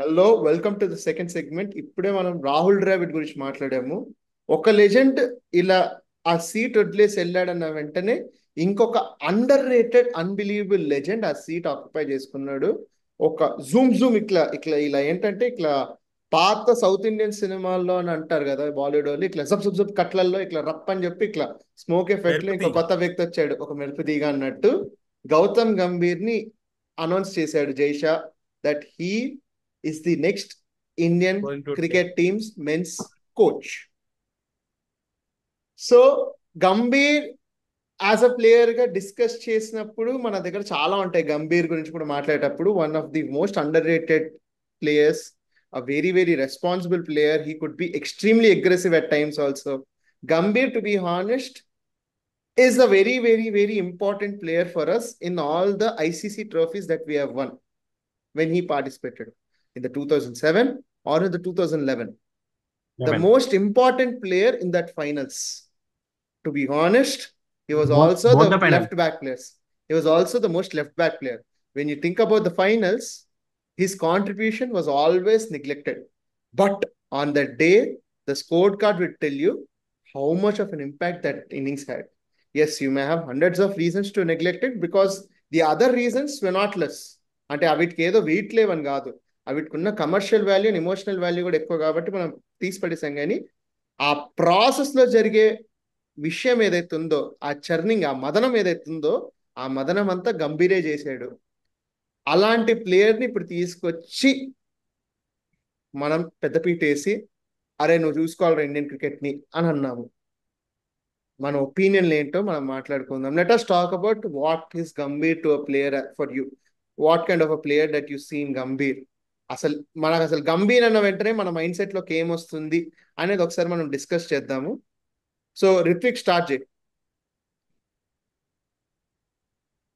Hello, welcome to the second segment. ఇప్పుడే మనం రాహుల్ ద్రావిడ్ గురించి మాట్లాడాము. ఒక లెజెండ్ ఇలా ఆ సీట్ వదిలేసి వెళ్ళాడన్న వెంటనే ఇంకొక అండర్ రేటెడ్ అన్బిలీవబుల్ లెజెండ్ ఆ సీట్ ఆక్యుపై చేసుకున్నాడు. ఒక జూమ్ జూమ్ ఇట్లా ఇట్లా ఇలా ఏంటంటే ఇట్లా పాత సౌత్ ఇండియన్ సినిమాల్లో అని అంటారు కదా బాలీవుడ్ వాళ్ళు, ఇట్లా జబ్ జబ్ జబ్ కట్లల్లో ఇట్లా రప్ అని చెప్పి ఇట్లా స్మోక్ ఎఫెక్ట్ లో ఇంకో మెరుపుతీగ. కొత్త వ్యక్తి వచ్చాడు, ఒక మెరుపు తీగ అన్నట్టు. గౌతమ్ గంభీర్ ని అనౌన్స్ చేశాడు Jay Shah that he is the next Indian Going to take. cricket team's men's coach. So Gambhir as a player గా డిస్కస్ చేసినప్పుడు మన దగ్గర చాలా ఉంటాయి. గంభీర్ గురించి కూడా మాట్లాడేటప్పుడు one of the most under rated players, a very very responsible player. He could be extremely aggressive at times also. Gambhir, to be honest, is a very very very important player for us in all the ICC trophies that we have won when he participated in the 2007 or in the 2011. The 11. most important player in that finals. To be honest, he was Both also both the the final. left back players. He was also the most left back player. When you think about the finals, his contribution was always neglected. But on that day, the scorecard will tell you how much of an impact that innings had. Yes, you may have hundreds of reasons to neglect it because the other reasons were not less. అంటే అవిటికి ఏదో wait లేవని కాదు, అవిటికి ఉన్న commercial value and emotional value కూడా ఎక్కువ కాబట్టి మనం తీసి పడేసాం. కానీ ఆ ప్రాసెస్ లో జరిగే విషయం ఏదైతే ఉందో, ఆ చర్నింగ్, ఆ మదనం ఏదైతే ఉందో, ఆ మదనం అంతా గంభీరే చేశాడు. అలాంటి ప్లేయర్ని ఇప్పుడు తీసుకొచ్చి మనం పెద్దపీట వేసి అరే నువ్వు చూసుకోవాలి ఇండియన్ క్రికెట్ ని అని అన్నాము. మన ఒపీనియన్ ఏంటో మనం మాట్లాడుకుందాం. Let us talk about what is Gambhir to a player for you. What kind of a player that you seen Gambhir. అసలు మనకు అసలు గంభీర్ అన్న వెంటనే మన మైండ్ సెట్ లోకి ఏమొస్తుంది అనేది ఒకసారి మనం డిస్కస్ చేద్దాము. సో రిత్విక్, స్టార్ట్ చేయి.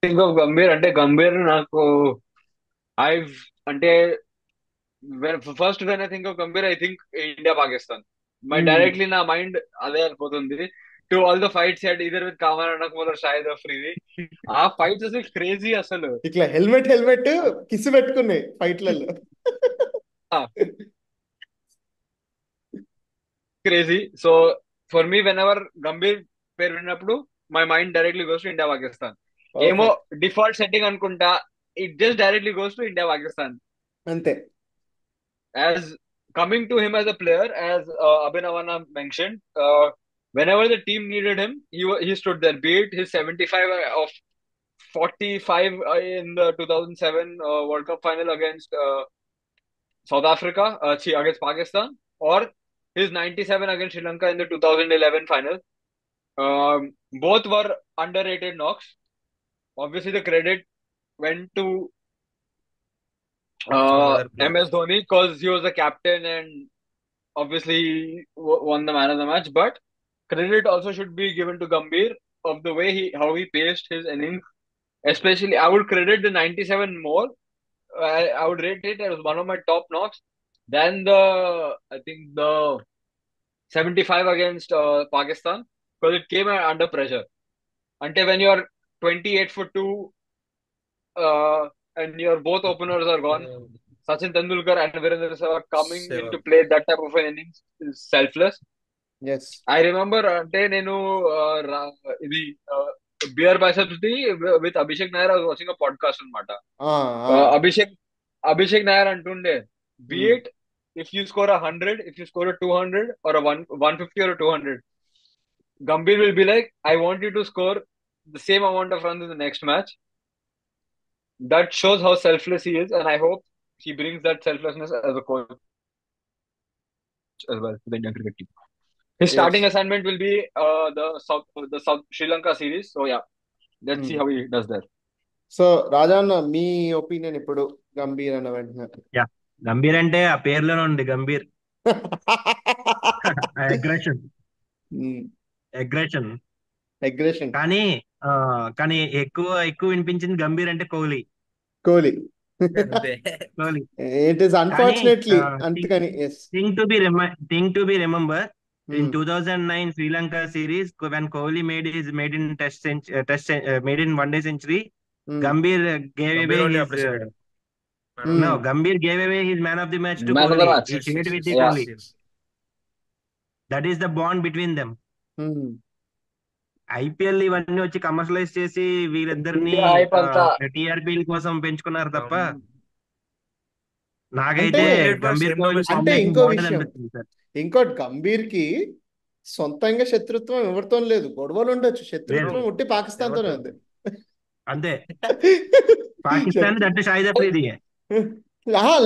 థింక్ ఆఫ్ గంభీర్ అంటే గంభీర్ నాకు ఐ అంటే first when I think of Gambhir I think India Pakistan my directly నా మైండ్ అదే వెళ్ళిపోతుంది. To all the fights head ఇదర్ విత్ కామన్ అనకపోతే షాహిద్ అఫ్రీది. ఆ ఫైట్స్ అసలు క్రేజీ అసలు. ఇట్లా హెల్మెట్ హెల్మెట్ కిసి పెట్టుకున్నాయి ఫైట్లలో. Crazy. So for me whenever Gambhir పేరు విన్నప్పుడు my mind directly goes to India Pakistan. ఏమో పర్ఫెక్ట్. డిఫాల్ట్ సెట్టింగ్ అనుకుంటా. It just directly goes to India Pakistan. అంతే. As coming to him as a player, as Abhinavana mentioned, whenever the team needed him, he stood there. Be it his 75 of 45 in the 2007 World Cup final against South Africa, against Pakistan, or his 97 against Sri Lanka in the 2011 final. Both were underrated knocks. Obviously, the credit went to Some other player. MS Dhoni because he was the captain and obviously won the man of the match. But credit also should be given to Gambhir of the way how he paced his innings. Especially, I would credit the 97 more. I would rate it as one of my top knocks than I think the 75 against Pakistan because it came under pressure. Until when you're 28 for 2 and your both openers are gone, Sachin Tendulkar and Virendra Sehwag coming into Seven. play that type of an innings is selfless. Yes. I remember అంటే నేను ఇది beer biceps the with Abhishek Nayar I was watching a podcast అన్నమాట. అభిషేక్ నాయర్ అంటుండే be it if you score 100, if you score a 200 or a 150 or a 200, Gambhir will be like, I want you to score the same amount of runs in the next match. That shows how selfless he is, and I hope he brings that selflessness as a coach as well to the Indian cricket team. His starting yes. assignment will be the South Sri Lanka series. So yeah, let's see how he does there. So Raja అన్న, మీ opinion ఇప్పుడు గంభీర్ అన్న వెంటనే. Yeah, Gambhir అంటే ఆ పేర్లోనే ఉంది Gambhir. Aggression aggression aggression. కానీ కానీ ఎక్కువ ఎక్కువ వినిపించింది గంభీర్ అంటే కోహ్లీ. కోహ్లీ. అంతే, కోహ్లీ. ఇట్ ఈస్ కానీ అన్ఫార్చునేట్లీ అందుకని. Yes. Thing to be remember in 2009 Sri Lanka series when Kohli made his maiden maiden one day century, Gambhir gave away Gambhir only his appreciated. No, Gambhir gave away his man of the match to Man of the Kohli. match. He shared with it Yeah. only. That is the bond between them. IPL ఇవన్నీ వచ్చి commercialise చేసి వీళ్ళిద్దరిని India hype అంతా. టీఆర్పీల కోసం పెంచుకున్నారు తప్ప అంటే నాకైతే గంభీర్ కోహ్లీ అంటే కాంబినేషన్ ఇంకో బాగుంటది విషయం, అనిపిస్తుంది సార్. ఇంకోటి గంభీర్ కి సొంతంగా శత్రుత్వం ఎవరితో లేదు, గొడవలు ఉండొచ్చు, శత్రుత్వం ఉట్టి పాకిస్తాన్ తోనే ఉంది. అంతే, పాకిస్తాన్ దట్ షాహిద్ అఫ్రీది.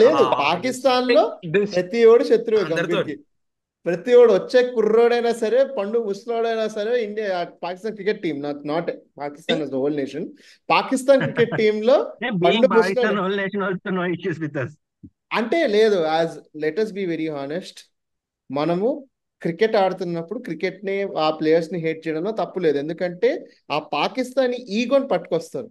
లేదు, పాకిస్తాన్ లో ప్రతి ఓడు శత్రువే గంభీర్కి. ప్రతి ఓడు వచ్చే కుర్రోడైనా సరే, పండు ముసలోడైనా సరే, India Pakistan cricket team not Pakistan is the whole nation. Pakistan cricket team లో పండు Pakistan whole nation also no issues with us. అంటే లేదు, as let us be very honest, మనము క్రికెట్ ఆడుతున్నప్పుడు క్రికెట్ ని ఆ ప్లేయర్స్ ని హేట్ చేయడంలో తప్పు లేదు, ఎందుకంటే ఆ పాకిస్తానీ ఈగోని పట్టుకొస్తారు.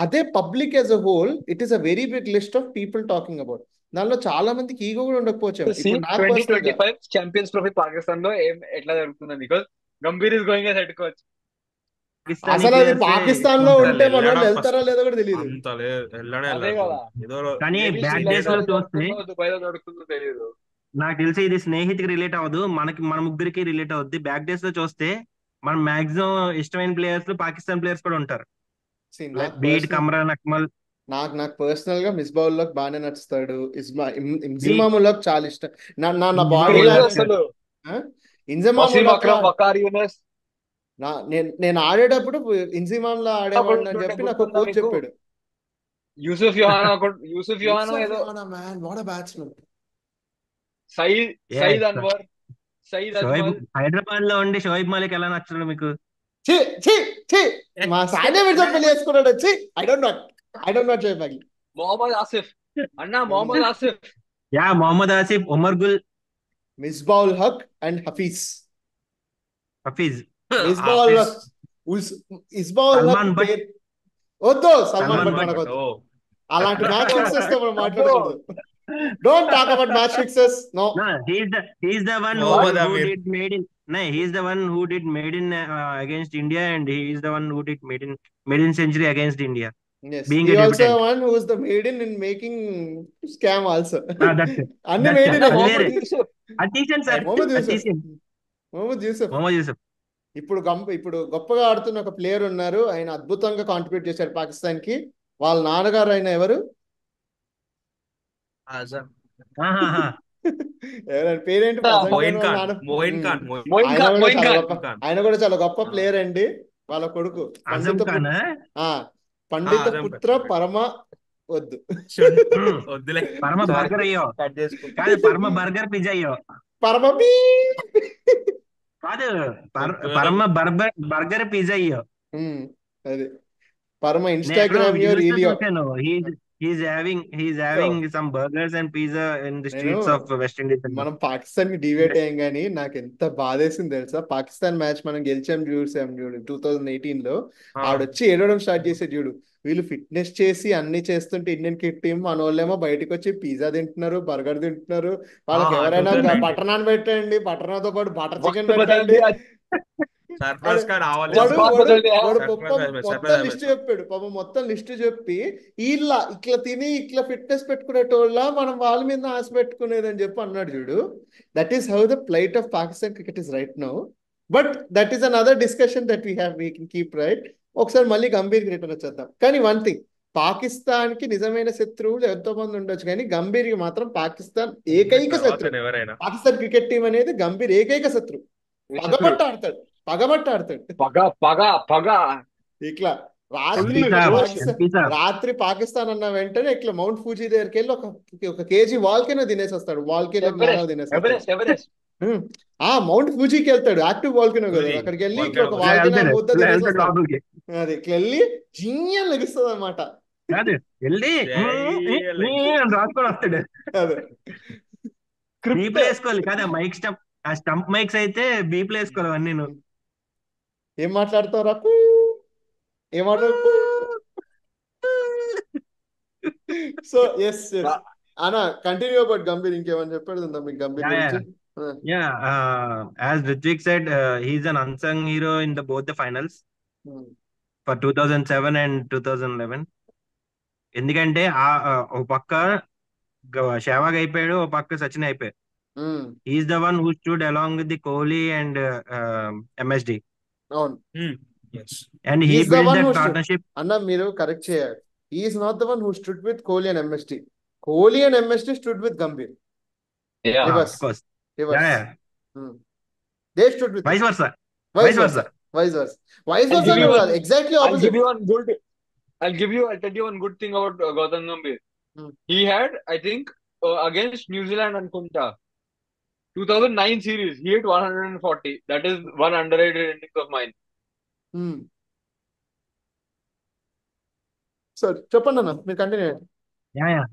అదే public as a whole it is a very big list of people talking about. దానిలో చాలా మందికి ఈగో కూడా ఉండకపోవచ్చు. 2025 ఛాంపియన్స్ ట్రోఫీ పాకిస్తాన్ లో ఎట్లా జరుగుతుంది, because Gambhir is going as head coach. అసలు అది పాకిస్తాన్ లో ఉంటే మన వాళ్ళు వెళ్తారా లేదో కూడా తెలియదు. అదే కదా, కానీ బ్యాక్ డేస్ లో చూస్తే దుబాయ్ లో జరుగుతుందో తెలియదు. నాకు తెలిసి ఇది స్నేహితుకి రిలేట్ అవ్వదు, మన ముగ్గురికి రిలేట్ అవుద్ది. బ్యాక్ డేస్ లో చూస్తే మనం మాక్సిమం ఇష్టమైన ప్లేయర్స్ లో పాకిస్తాన్ ప్లేయర్స్ కూడా ఉంటారు. బీట్ కమ్రాన్ అక్మల్. నాకు పర్సనల్ గా మిస్బౌల్ లోకి బాగానే నచ్చుతాడు. ఇంజిమాములోకి చాలా ఇష్టం. నా బాడీ నేను ఆడేటప్పుడు ఇంజిమామ్ లో ఆడేవాడిని అని చెప్పి నాకు కోచ్ చెప్పాడు. యూసుఫ్ యోహానా ఏదో man, what a batsman. Saeed Anwar. Hyderabad లో ఉండి షోయిబ్ మాలిక్ ఎలా నచ్చడు మీకు? మా సాయినే మీరు పెళ్లి చేసుకున్నాడు వచ్చి. I don't know Shoaib Malik. Mohammad Asif అన్నా, మొహమ్మద్ ఆసిఫ్. Yeah, Mohammad Asif, Umar Gul, Misbahul Haq and Hafeez. ఇస్బౌల్ హక్ వద్దు, సల్మాన్ బట్ మనకొద్దు. అలాంటి మ్యాచ్ ఫిక్సెస్ తో మనం మాట్లాడకూడదు. Don't talk about match fixes. No. He's the one who did maiden against India, and he is the one who did maiden century against India. Yes. He also one who is the maiden in making scam also. That's it. Anni maiden. Mohammad Yusuf. ఇప్పుడు గొప్పగా ఆడుతున్న ఒక player ఉన్నారు, ఆయన అద్భుతంగా contribute చేశారు పాకిస్తాన్ కి. వాళ్ళ నాన్నగారు ఆయన ఎవరు? పేరేంటి? ఆయన కూడా చాలా గొప్ప ప్లేయర్ అండి. వాళ్ళ కొడుకు పండిత పుత్ర పరమ వద్దు పరమ బర్గర్ అయ్యో కాదు, పరమ బర్గర్ పిజ్జా అయ్యో పరమ కాదు, పరమ బర్గర్ పిజ్జా అయ్యో. అది పరమ Instagram He's having some burgers and pizza in the streets of West Indies. మనం పాకిస్తాన్ కి డివేట్ అయ్యాం, కానీ నాకు ఎంత బాధేసింది తెలుసా? పాకిస్తాన్ మ్యాచ్ మనం గెలిచాం చూడు 2018 లో. ఆడొచ్చి ఏడవడం స్టార్ట్ చేసాడు చూడు. వీళ్ళు ఫిట్నెస్ చేసి అన్ని చేస్తుంటే ఇండియన్ క్రికెట్ టీం మన వాళ్ళేమో బయటకు వచ్చి పిజ్జా తింటున్నారు, బర్గర్ తింటున్నారు. వాళ్ళకి ఎవరైనా బటర్ నాన్ పెట్టండి, బటర్ నాన్ తో పాటు బటర్ చికెన్ పెట్టండి. మొత్తం లిస్ట్ చెప్పాడు పాపం. మొత్తం లిస్ట్ చెప్పి ఇట్లా తిని ఇట్లా ఫిట్నెస్ పెట్టుకునేటోళ్ళ మనం వాళ్ళ మీద ఆశ పెట్టుకునేది అని చెప్పి అన్నాడు చూడు. That is how the plight of Pakistan cricket is right now. But that is another discussion that we can keep right. ఒకసారి మళ్ళీ గంభీర్ రిటర్న్ వచ్చేద్దాం. కానీ వన్ థింగ్, పాకిస్తాన్ కి నిజమైన శత్రువులు ఎంతో మంది ఉండొచ్చు, కానీ గంభీర్ కి మాత్రం పాకిస్తాన్ ఏకైక శత్రువు. పాకిస్తాన్ క్రికెట్ టీం అనేది గంభీర్ ఏకైక శత్రువు. పగబట్టాడతాడు. ఇట్లా రాత్రి పాకిస్తాన్ అన్న వెంటనే ఇట్లా మౌంట్ ఫూజీ దగ్గరికి వెళ్ళి ఒక కేజీ వాల్కెనో తినేసి వస్తాడు. వాల్కెనో తినేసి మౌంట్ ఫూజీకి వెళ్తాడు. యాక్టివ్ వాల్కెనో కదా, అక్కడికి వెళ్ళి ఇట్లా ఒక వాల్కెనో ముద్ద తినేసి వస్తాడు. అది ఇట్లా వెళ్ళి జింగని లెగిస్తుంది అనమాట. స్టంప్ మైక్స్ అయితే బీప్లు వేసుకోవాలి అన్ని. నువ్వు ఏం మాట్లాడతావు? ఏం మాట్లాడు? సో ఎస్ అన్న, కంటిన్యూ అబౌట్ గంభీర్. ఇంకేమని చెప్పాడు మీకు గంభీర్ గురించి? As Ritwik said, he's an unsung hero in both the finals for 2007 and 2011. ఎందుకంటే ఒక పక్క సెహ్వాగ్ అయిపోయాడు, ఒక పక్క సచిన్ అయిపోయాడు. Is the one who stood along with the Kohli and MSD, అవును. And he is the build one that who partnership. అన్న మీరు కరెక్ట్ చేయాలి. Is not the one who stood with Kohli and MSD. Kohli and MSD stood with Gambhir. Yeah. Reverse Of course. Reverse Yeah, they stood with vice versa. Vice versa vice versa vice I'll give you versa one. Exactly I'll give opposite. you one good. I'll tell you one good thing about Gautam Gambhir. He had, I think, against New Zealand and Kunta, 2009 series, he hit 140. That is one underrated innings of mine. సరే చెప్పండి అన్న, మీరు continue. Yeah yeah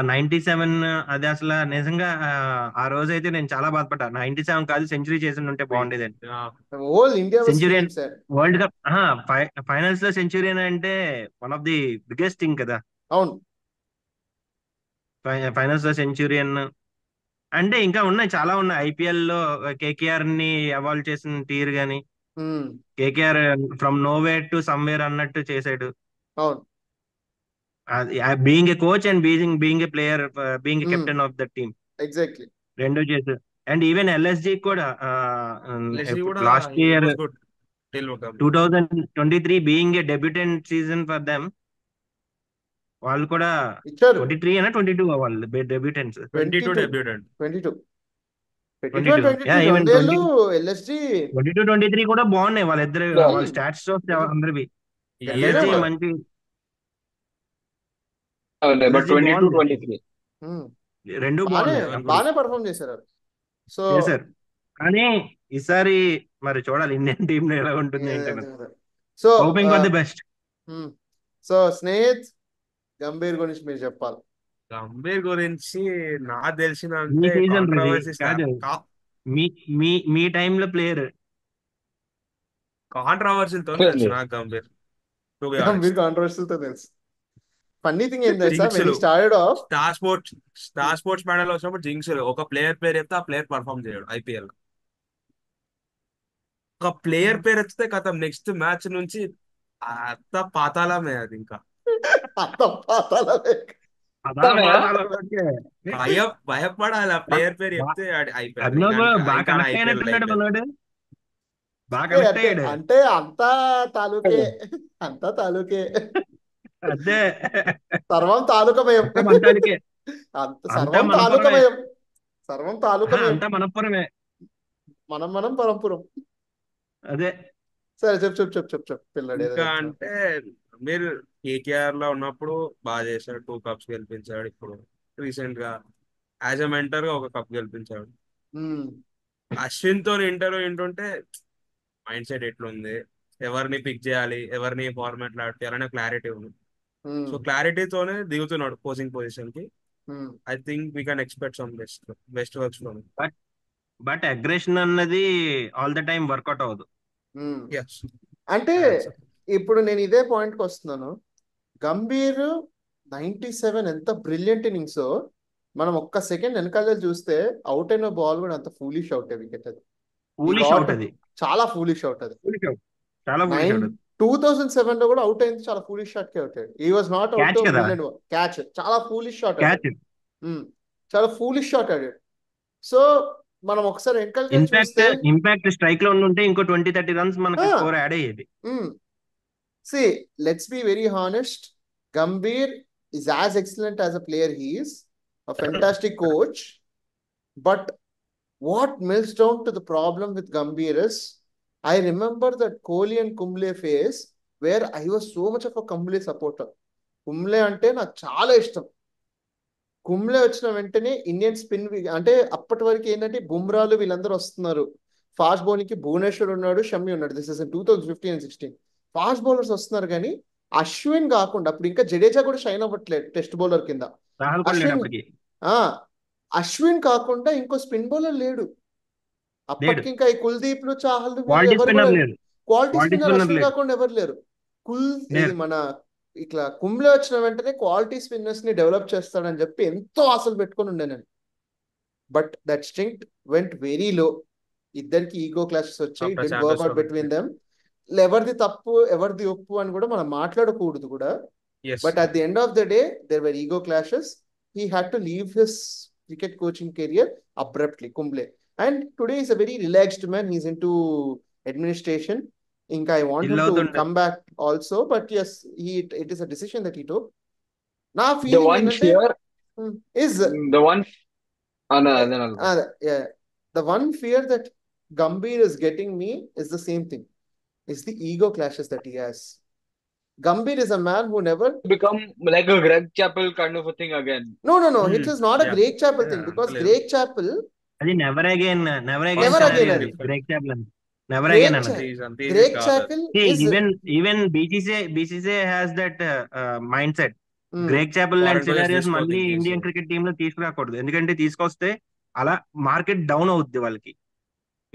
97 అది అసలు నిజంగా ఆ రోజు అయితే నేను చాలా బాధపడ్డా. 97 కాదు, సెంచరీ చేసి ఉంటే బాగుండేది. Whole India was Centurion feeling sir. World cup finals లో సెంచురియన్ అంటే one of the biggest thing కదా. అవును. ఫైనల్స్ లో సెంచురియన్ అంటే ఇంకా ఉన్నాయి, చాలా ఉన్నాయి. ఐపీఎల్ లో కేకేఆర్ ని అవాల్వ్ చేసిన తీరు గాని, KKR from nowhere to somewhere అన్నట్టు చేసాడు. అవును. Being a coach and being a player, being a captain of the team, exactly రెండు చేశారు. అండ్ ఈవెన్ ఎల్ఎస్జి కూడా కూడా last he year was good till World Cup. 2023 బీయింగ్ ఏ డెబ్యూటెంట్ సీజన్ ఫర్ దెమ్, వాళ్ళు కూడా ఇచ్చారు. 23 అయినా 22 వాళ్ళు డెబ్యూటెంట్స్. 22 debutant. 22 Yeah, even రెండేళ్ళు ఎల్ఎస్జి 22-23 కూడా బాగున్నాయి వాళ్ళిద్దరు. Yeah. వాళ్ళ స్టాట్స్ చూస్తే అందరివి. Yeah. LSG Yeah. మంచి But LSG 22, బాగుంది. 23. రెండు బాగానే పర్ఫామ్ చేశారు. సో చేశారు. కానీ ఈసారి మరి చూడాలి ఇండియన్ టీమ్ ఎలా ఉంటుంది. So hoping for the best. So Snehith Gambhir గురించి మీరు చెప్పాలి. గంభీర్ గురించి నాకు ఈ తెలిసినంటే సీజన్ కాంట్రవర్సీ మీ టైంలో ప్లేయర్ కాంట్రవర్సీలతో తెలుసు నాకు గంభీర్. గంభీర్ కాంట్రవర్సీలతో తెలుసు. ఫన్నీ థింగ్ ఏం తెలుసా, Jinx when he లు. started off, star sports panel వచ్చినప్పుడు జింక్స్ ఒక ప్లేయర్ పేరు చెప్తే ఆ ప్లేయర్ పర్ఫామ్ చేయడు ఐపీఎల్. ఒక ప్లేయర్ పేరు ఎత్తితే కథ నెక్స్ట్ మ్యాచ్ నుంచి అత్త పాతాళమే అది. ఇంకా భయపడాలి ఆ ప్లేయర్ పేరు చెప్తే బాగా కనెక్ట్ అయినట్టున్నాడు మనోడు. బాగా కనెక్ట్ అయ్యాడు. అంటే అంతా తాలూకే, అంతా తాలూకే, అదే సర్వం తాలూకమయం, మనకే సర్వం తాలూకమయం, సర్వం తాలూకమయం, అంతా మనపురమే, మనం పరంపురం. అదే సరే చెప్పు పిల్లడు. ఇంకా అంటే మీరు కేకేఆర్ లో ఉన్నప్పుడు బాగా చేశాడు, 2 కప్స్ గెలిపించాడు. ఇప్పుడు రీసెంట్ గా యాజ్ ఎ మెంటర్ గా ఒక కప్ గెలిపించాడు. అశ్విన్ తో ఇంటర్వ్యూ వింటుంటే మైండ్ సెట్ ఎట్లుంది, ఎవరిని పిక్ చేయాలి, ఎవరిని ఫార్మాట్ లో ఆడాలనే క్లారిటీ ఉంది. సో క్లారిటీతోనే దిగుతున్నాడు కోచింగ్ పొజిషన్ కి. I think we can expect some best works from. But aggression అన్నది ఆల్ ద టైమ్ వర్కౌట్ అవ్వదు. అంటే ఇప్పుడు నేను ఇదే పాయింట్ కి వస్తున్నాను. గంభీర్ 97 ఎంత బ్రిలియంట్ ఇన్నింగ్స్, మనం ఒక్క సెకండ్ వెనకాల చూస్తే అవుట్ అయిన బాల్ కూడా అంత ఫూలిష్ అవుట్ వికెట్. అది ఫూలిష్ అవుట్, అది చాలా ఫూలిష్ అవుట్. అది చాలా 2007 లో కూడా అవుట్ అయింది, చాలా ఫూలిష్ షాట్ కి అవుట్ అయ్యాడు. ఈ వాజ్ నాట్ అవుట్, క్యాచ్, చాలా ఫూలిష్ షాట్, చాలా ఫూలిష్ షాట్ ఆడాడు. సో మనం ఒకసారి ఇంపాక్ట్ స్ట్రైక్ లో ఉంటే ఇంకో 20-30 రన్స్ మనకి స్కోర్ యాడ్ అయ్యేది. See, let's be very honest. Gambhir is as excellent as a player. He is a fantastic coach. But what melts down to the problem with Gambhir is, I remember that Kohli and Kumble phase where I was so much of a Kumble supporter. Kumble ante నాకు చాలా ఇష్టం. కుంబ్లే వచ్చిన వెంటనే Indian spin, అంటే అప్పటి వరకు ఏంటంటే బుమ్రాలు వీళ్ళందరూ వస్తున్నారు. ఫాస్ట్ బౌలింగ్ కి భువనేశ్వర్ ఉన్నాడు, షమి ఉన్నాడు. This is 2015 and 16 fast bowlers వస్తున్నారు. కానీ అశ్విన్ కాకుండా అప్పుడు ఇంకా జడేజా కూడా షైన్ అవ్వట్లేదు టెస్ట్ బౌలర్ కింద. అశ్విన్ కాకుండా ఇంకో స్పిన్ బౌలర్ లేడు అప్పటికి. ఇంకా ఈ కుల్దీప్ లు, చాహల్, క్వాలిటీ స్పిన్నర్ అశ్విన్ కాకుండా ఎవరు లేరు. మన ఇట్లా కుంబ్లే వచ్చిన వెంటనే క్వాలిటీ స్పిన్నర్స్ ని డెవలప్ చేస్తాడని చెప్పి ఎంతో ఆశలు పెట్టుకుని ఉండే నేను. But that strength went very low. ఇద్దరికి ఈగో క్లాషెస్ వచ్చాయి, it did work out between them. ఎవరిది తప్పు ఎవరిది ఒప్పు అని కూడా మనం మాట్లాడకూడదు కూడా. Yes. But at the end of the day, there were ego clashes. He had to leave his cricket coaching career abruptly, Kumble. And today he's a very relaxed man. He's into administration. Inka, I want him to అవుతుండే come back also, but yes, it is a decision that he took. నా The feeling one ఏంటంటే fear, is the one, no, then I'll go. yeah, the one fear that Gambhir is getting me is the same thing. It's the ego clashes that he has. Gambhir is a man who never Become like a Greg Chappell kind of a thing again. no, it is not a Yeah. Greg Chappell Yeah, thing because అంతలేదు. Greg Chappell అది never again Never scenario again అది అది. Break చాప్లన్ never Greg again అన్నది Cha- అంత easy Greg కాదు అది. Chappell is even BCCI has that mind set mm, Greek Chappell Foreign లాంటి players scenarios మళ్ళీ తీసుకోవద్దు ఇండియన్ క్రికెట్ టీమ్ లో తీసుకురాకూడదు ఎందుకంటే తీసుకొస్తే అలా మార్కెట్ డౌన్ అవుద్ది వాళ్ళకి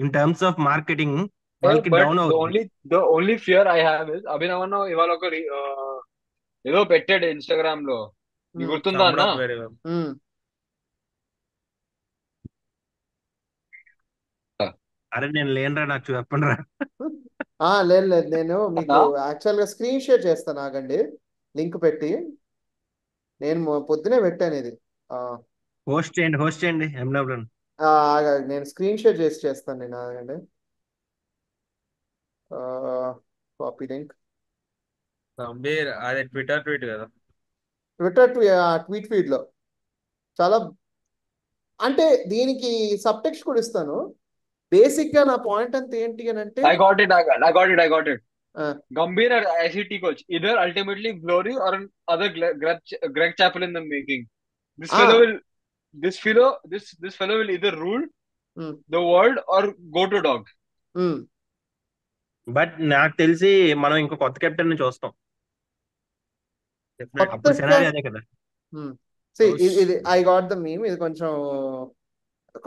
ఇన్ టర్మ్స్ ఆఫ్ మార్కెటింగ్ వాళ్ళకి But డౌన్ అవుద్ది the only fear I have is అభినవన్ ఇవాళ ఒక ఏదో పెట్టాడు ఇన్స్టాగ్రామ్ లో నీకు mm, గుర్తుందా అన్న Summed up very well. mm. అరే నేను లేనురా నాకు చెప్పండి రా లేదు నేను మీకు అన్నా యాక్చువల్ గా స్క్రీన్ షేర్ చేస్తాను ఆగండి లింక్ పెట్టి నేను పొద్దునే పెట్టాను ఇది హోస్ట్ చేయండి ఎండబ్ల్యూ ఆగండి, నేను స్క్రీన్ షేర్ చేస్తాను నేను ఆగండి కాపీ లింక్ గంభీర్ అదే ట్విట్టర్ ట్వీట్ కదా. ట్విట్టర్ ట్వీట్ ఫీడ్ లో చాలా అంటే దీనికి సబ్ టెక్స్ట్ కూడా ఇస్తాను. బేసిక్ గా నా పాయింట్ అంతా ఏంటి అని అంటే I got it. Gambhir as ICT coach, either ultimately glory or other Greg Chappell in the making. This fellow will, this fellow will either rule the world or go to dog. But నాకు తెలిసి మనం ఇంకో కొత్త captain ని చూస్తాం Definitely. అప్పుడు scenario అదే కదా ఇది ఐ గాట్ ద మీమ్. ఇది కొంచెం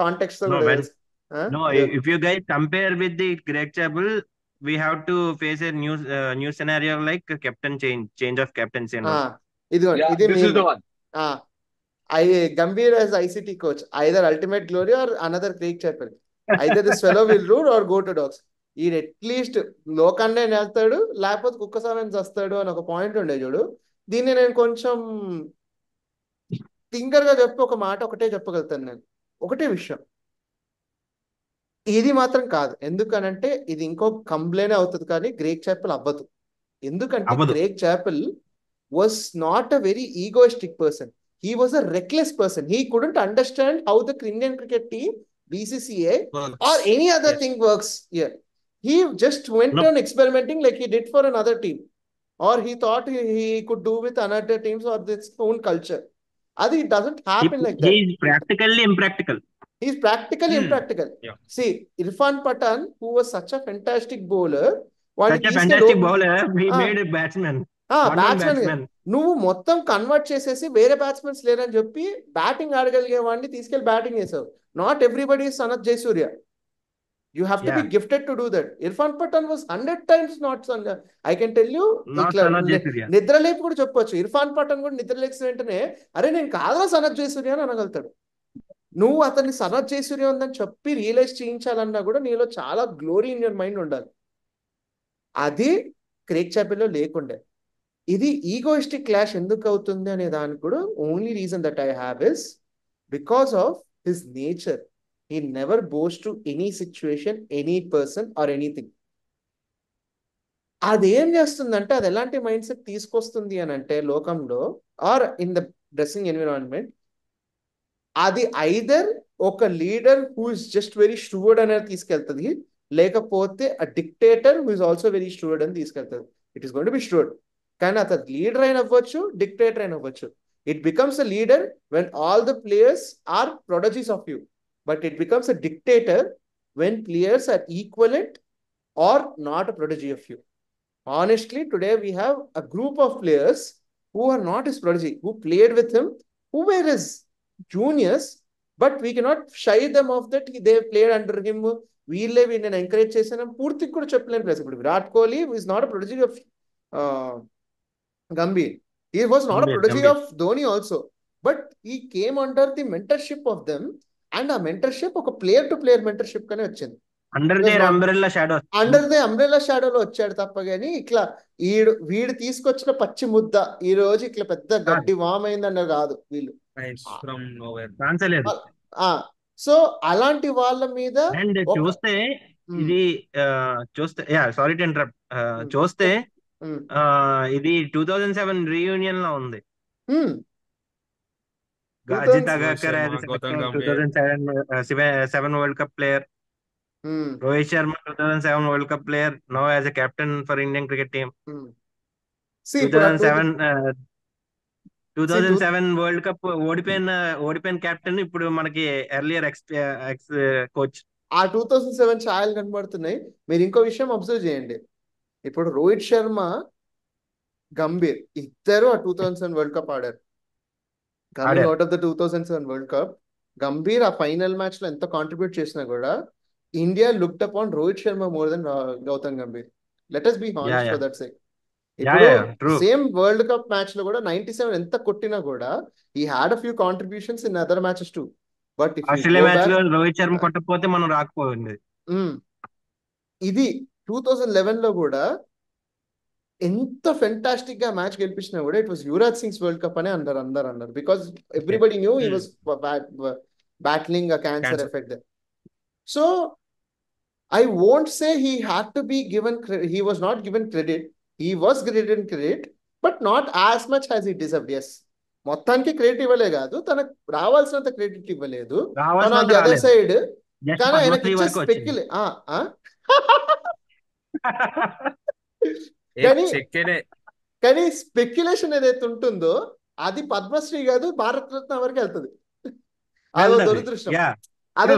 కాంటెక్స్ట్ తో No, కూడా when- No, if you guys compare with the Greg Chappell, we have to face a new scenario like a captain change of captaincy and all. ఇదిగోండి, Yeah, ఇది this is the one. Gambhir as ICT coach, either ultimate glory or another Craig Chappell. Either this fellow will rule or go to dogs. ఈ at least లోకాన్నే వెళ్తాడు లేకపోతే కుక్క సమయం వస్తాడు అని ఒక పాయింట్ ఉండే చూడు. దీన్ని నేను కొంచెం థింకర్ గా చెప్పి ఒక మాట ఒకటే చెప్పగలుగుతాను నేను. ఒకటే విషయం, ఇది మాత్రం కాదు. ఎందుకనంటే ఇది ఇంకో కంప్లైన్ అవుతుంది కానీ గ్రేగ్ చాపెల్ అవ్వదు. ఎందుకంటే అవ్వదు. Greg Chappell was not a very egoistic person. He was a reckless person. He couldn't understand how the Indian cricket team, BCCA Works. or any other Yes. thing works here. He just went No. on experimenting like he did for another team, or he thought he could do with another teams or its own culture. Adi, it doesn't happen like that. He is practically impractical. He's practically impractical. Yeah. See, Irfan Pathan, who was such a fantastic bowler, Such a fantastic bowler, he made a batsman. Batsmen నువ్వు మొత్తం convert చేసేసి వేరే batsmen లేరని చెప్పి batting ఆడగలిగే వాడిని తీసుకెళ్లి batting చేసావు. Not everybody Sanath Jayasuriya. You have to be gifted to do that. Irfan Pathan was 100 times not I can tell you. ఇట్లా నిద్రలేపు కూడా చెప్పొచ్చు. ఇర్ఫాన్ పఠాన్ కూడా నిద్రలేసిన వెంటనే అరే నేను కాదురా సనత్ జయసూర్య అని అనగలుగుతాడు. నువ్వు అతన్ని సనత్ జయసూర్య ఉందని చెప్పి రియలైజ్ చేయించాలన్నా కూడా నీలో చాలా గ్లోరీ ఇన్ యువర్ మైండ్ ఉండాలి. అది క్రేగ్ చాపెల్లో లేకుండే. ఇది ఈగోయిస్టిక్ క్లాష్ ఎందుకు అవుతుంది అనే దానికి కూడా only reason that I have is because of his nature. He never bows to any situation, any person or anything. అదేం చేస్తుందంటే అది ఎలాంటి మైండ్ సెట్ తీసుకొస్తుంది అని అంటే లోకంలో or in the dressing environment, అది ఐదర్ ఒక leader who is just very steward అనేది తీసుకెళ్తుంది, లేకపోతే a dictator who is also very steward అని తీసుకెళ్తుంది. It is going to be steward. కానీ అతను లీడర్ అయిన అవ్వచ్చు, డిక్టేటర్ అయిన అవ్వచ్చు. It becomes a leader when all the players are prodigies of you, but it becomes a dictator when players are equivalent or not a prodigy of you. Honestly, today we have a group of players who are not his prodigy, who played with him, who were his juniors, but we cannot shy them off that they played under him. వీళ్ళే వీళ్ళని encourage చేసిన పూర్తిగా కూడా చెప్పలేని place. ఇప్పుడు Virat Kohli is not a prodigy of Gambhir. He was not a prodigy of Dhoni also, but he came under the mentorship of them, and a mentorship ఒక player to player mentorship కనే వచ్చింది. Under He was there not umbrella shadow. Under the umbrella షాడోలో వచ్చాడు తప్ప గానీ ఇట్లా వీడు తీసుకొచ్చిన పచ్చి ముద్ద ఈ రోజు ఇట్లా పెద్ద గడ్డి వామ్ అయిందన్న కాదు వీళ్ళు. From nowhere. ఛాన్సే లేదు. సో అలాంటి వాళ్ళ మీద అండ్ చూస్తే ఇది చూస్తే సారీ టు ఇంటరప్ట్, చూస్తే ఇది 2007 రీయూనియన్ లో ఉంది. Ajit Agarkar as Gautam Gambhir 2007 World Cup player, Rohit Sharma 2007 World Cup player, now as a captain for Indian cricket team. 2007 World Cup ఓడిపోయిన కెప్టెన్ ఇప్పుడు మనకి ఎర్లియర్ ఎక్స్ కోచ్. ఆ 2007 ఛాయలు కనబడుతున్నాయి. మీరు ఇంకో విషయం అబ్జర్వ్ చేయండి, ఇప్పుడు రోహిత్ శర్మ, గంభీర్ ఇద్దరు ఆ 2007 వరల్డ్ కప్ ఆడారు. Coming out of the 2007 World Cup, Gambhir ఆ ఫైనల్ మ్యాచ్ లో ఎంత కాంట్రిబ్యూట్ చేసినా కూడా India looked upon Rohit Sharma more than Gautam Gambhir. లెట్ us be honest for that sake. ఇప్పుడు సేమ్ వరల్డ్ కప్ మ్యాచ్ లో కూడా 97 ఎంత కొట్టినా కూడా ఈ had a few contributions in other matches too. But Australia match లో రోహిత్ శర్మ కొట్టకపోతే మనం రాకపోయింది. ఇది 2011 లో కూడా ఎంత ఫెంటాస్టిక్ గా మ్యాచ్ గెలిపించినా కూడా it was Yuvraj Singh's World Cup అని అందరు అన్నారు. Because everybody knew he was battling a cancer effect there. So I won't say he had to be given he was not given credit. He was given credit, but not as much as he deserved. Yes, మొత్తానికి credit ఇవ్వలే కాదు, తనకు రావాల్సినంత credit ఇవ్వలేదు. Other side కానీ ఆయనకి కానీ speculation ఏదైతే ఉంటుందో అది పద్మశ్రీ కాదు భారతరత్న వరకు వెళ్తుంది. అదో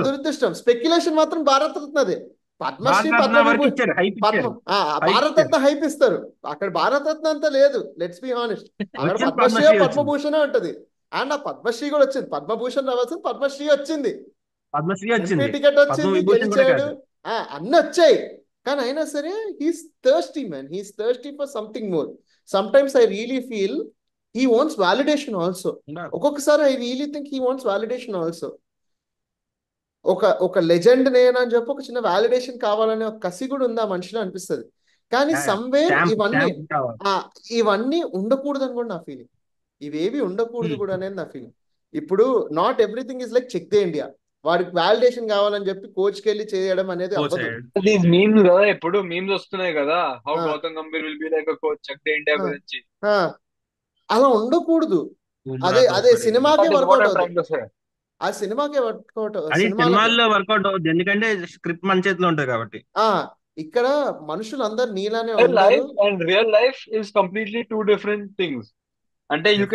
దురదృష్టం. స్పెక్యులేషన్ మాత్రం భారతరత్నదే. పద్మశ్రీ భారతరత్న హైప్ ఇస్తారు, అక్కడ భారతరత్న అంతా లేదు. లెట్స్ బి హానెస్ట్, అక్కడ పద్మశ్రీ పద్మభూషణే ఉంటది. అండ్ ఆ పద్మశ్రీ కూడా వచ్చింది, పద్మభూషణ్ రావాల్సింది పద్మశ్రీ వచ్చింది, టికెట్ వచ్చింది, గెలిచాడు, అన్ని వచ్చాయి. కానీ అయినా సరే he's thirsty man, he's thirsty for something more. Sometimes I really feel he wants validation also. ఒక్కొక్కసారి I really think he wants validation also. ఒక లెజెండ్ నేనని చెప్పి ఒక చిన్న వాలిడేషన్ కావాలనే ఒక కసి కూడా ఉంది ఆ మనిషిలో అనిపిస్తుంది. కానీ సమ్వేర్ ఇవన్నీ ఉండకూడదని కూడా నా ఫీలింగ్. ఇవేవి ఉండకూడదు కూడా అనేది నా ఫీలింగ్. ఇప్పుడు not everything is like Chak De India, వాడికి వాలిడేషన్ కావాలని చెప్పి కోచ్ కి వెళ్ళి చేయడం అనేది మీమ్స్ కదా, ఎప్పుడు మీమ్స్ వస్తున్నాయి కదా, how Gautam Gambhir will be like coach Chak De India గురించి. అలా ఉండకూడదు. అదే సినిమాకే వర్కౌట్ అవుతుంది, ఆ సినిమాకే వర్కౌట్, సినిమాల్లో వర్కౌట్ అవుతుంది ఎందుకంటే స్క్రిప్ట్ మన చేతిలో ఉంటుంది కాబట్టి. ఇక్కడ మనుషులందరూ నీలానే life and real life is completely two different things. అంటే you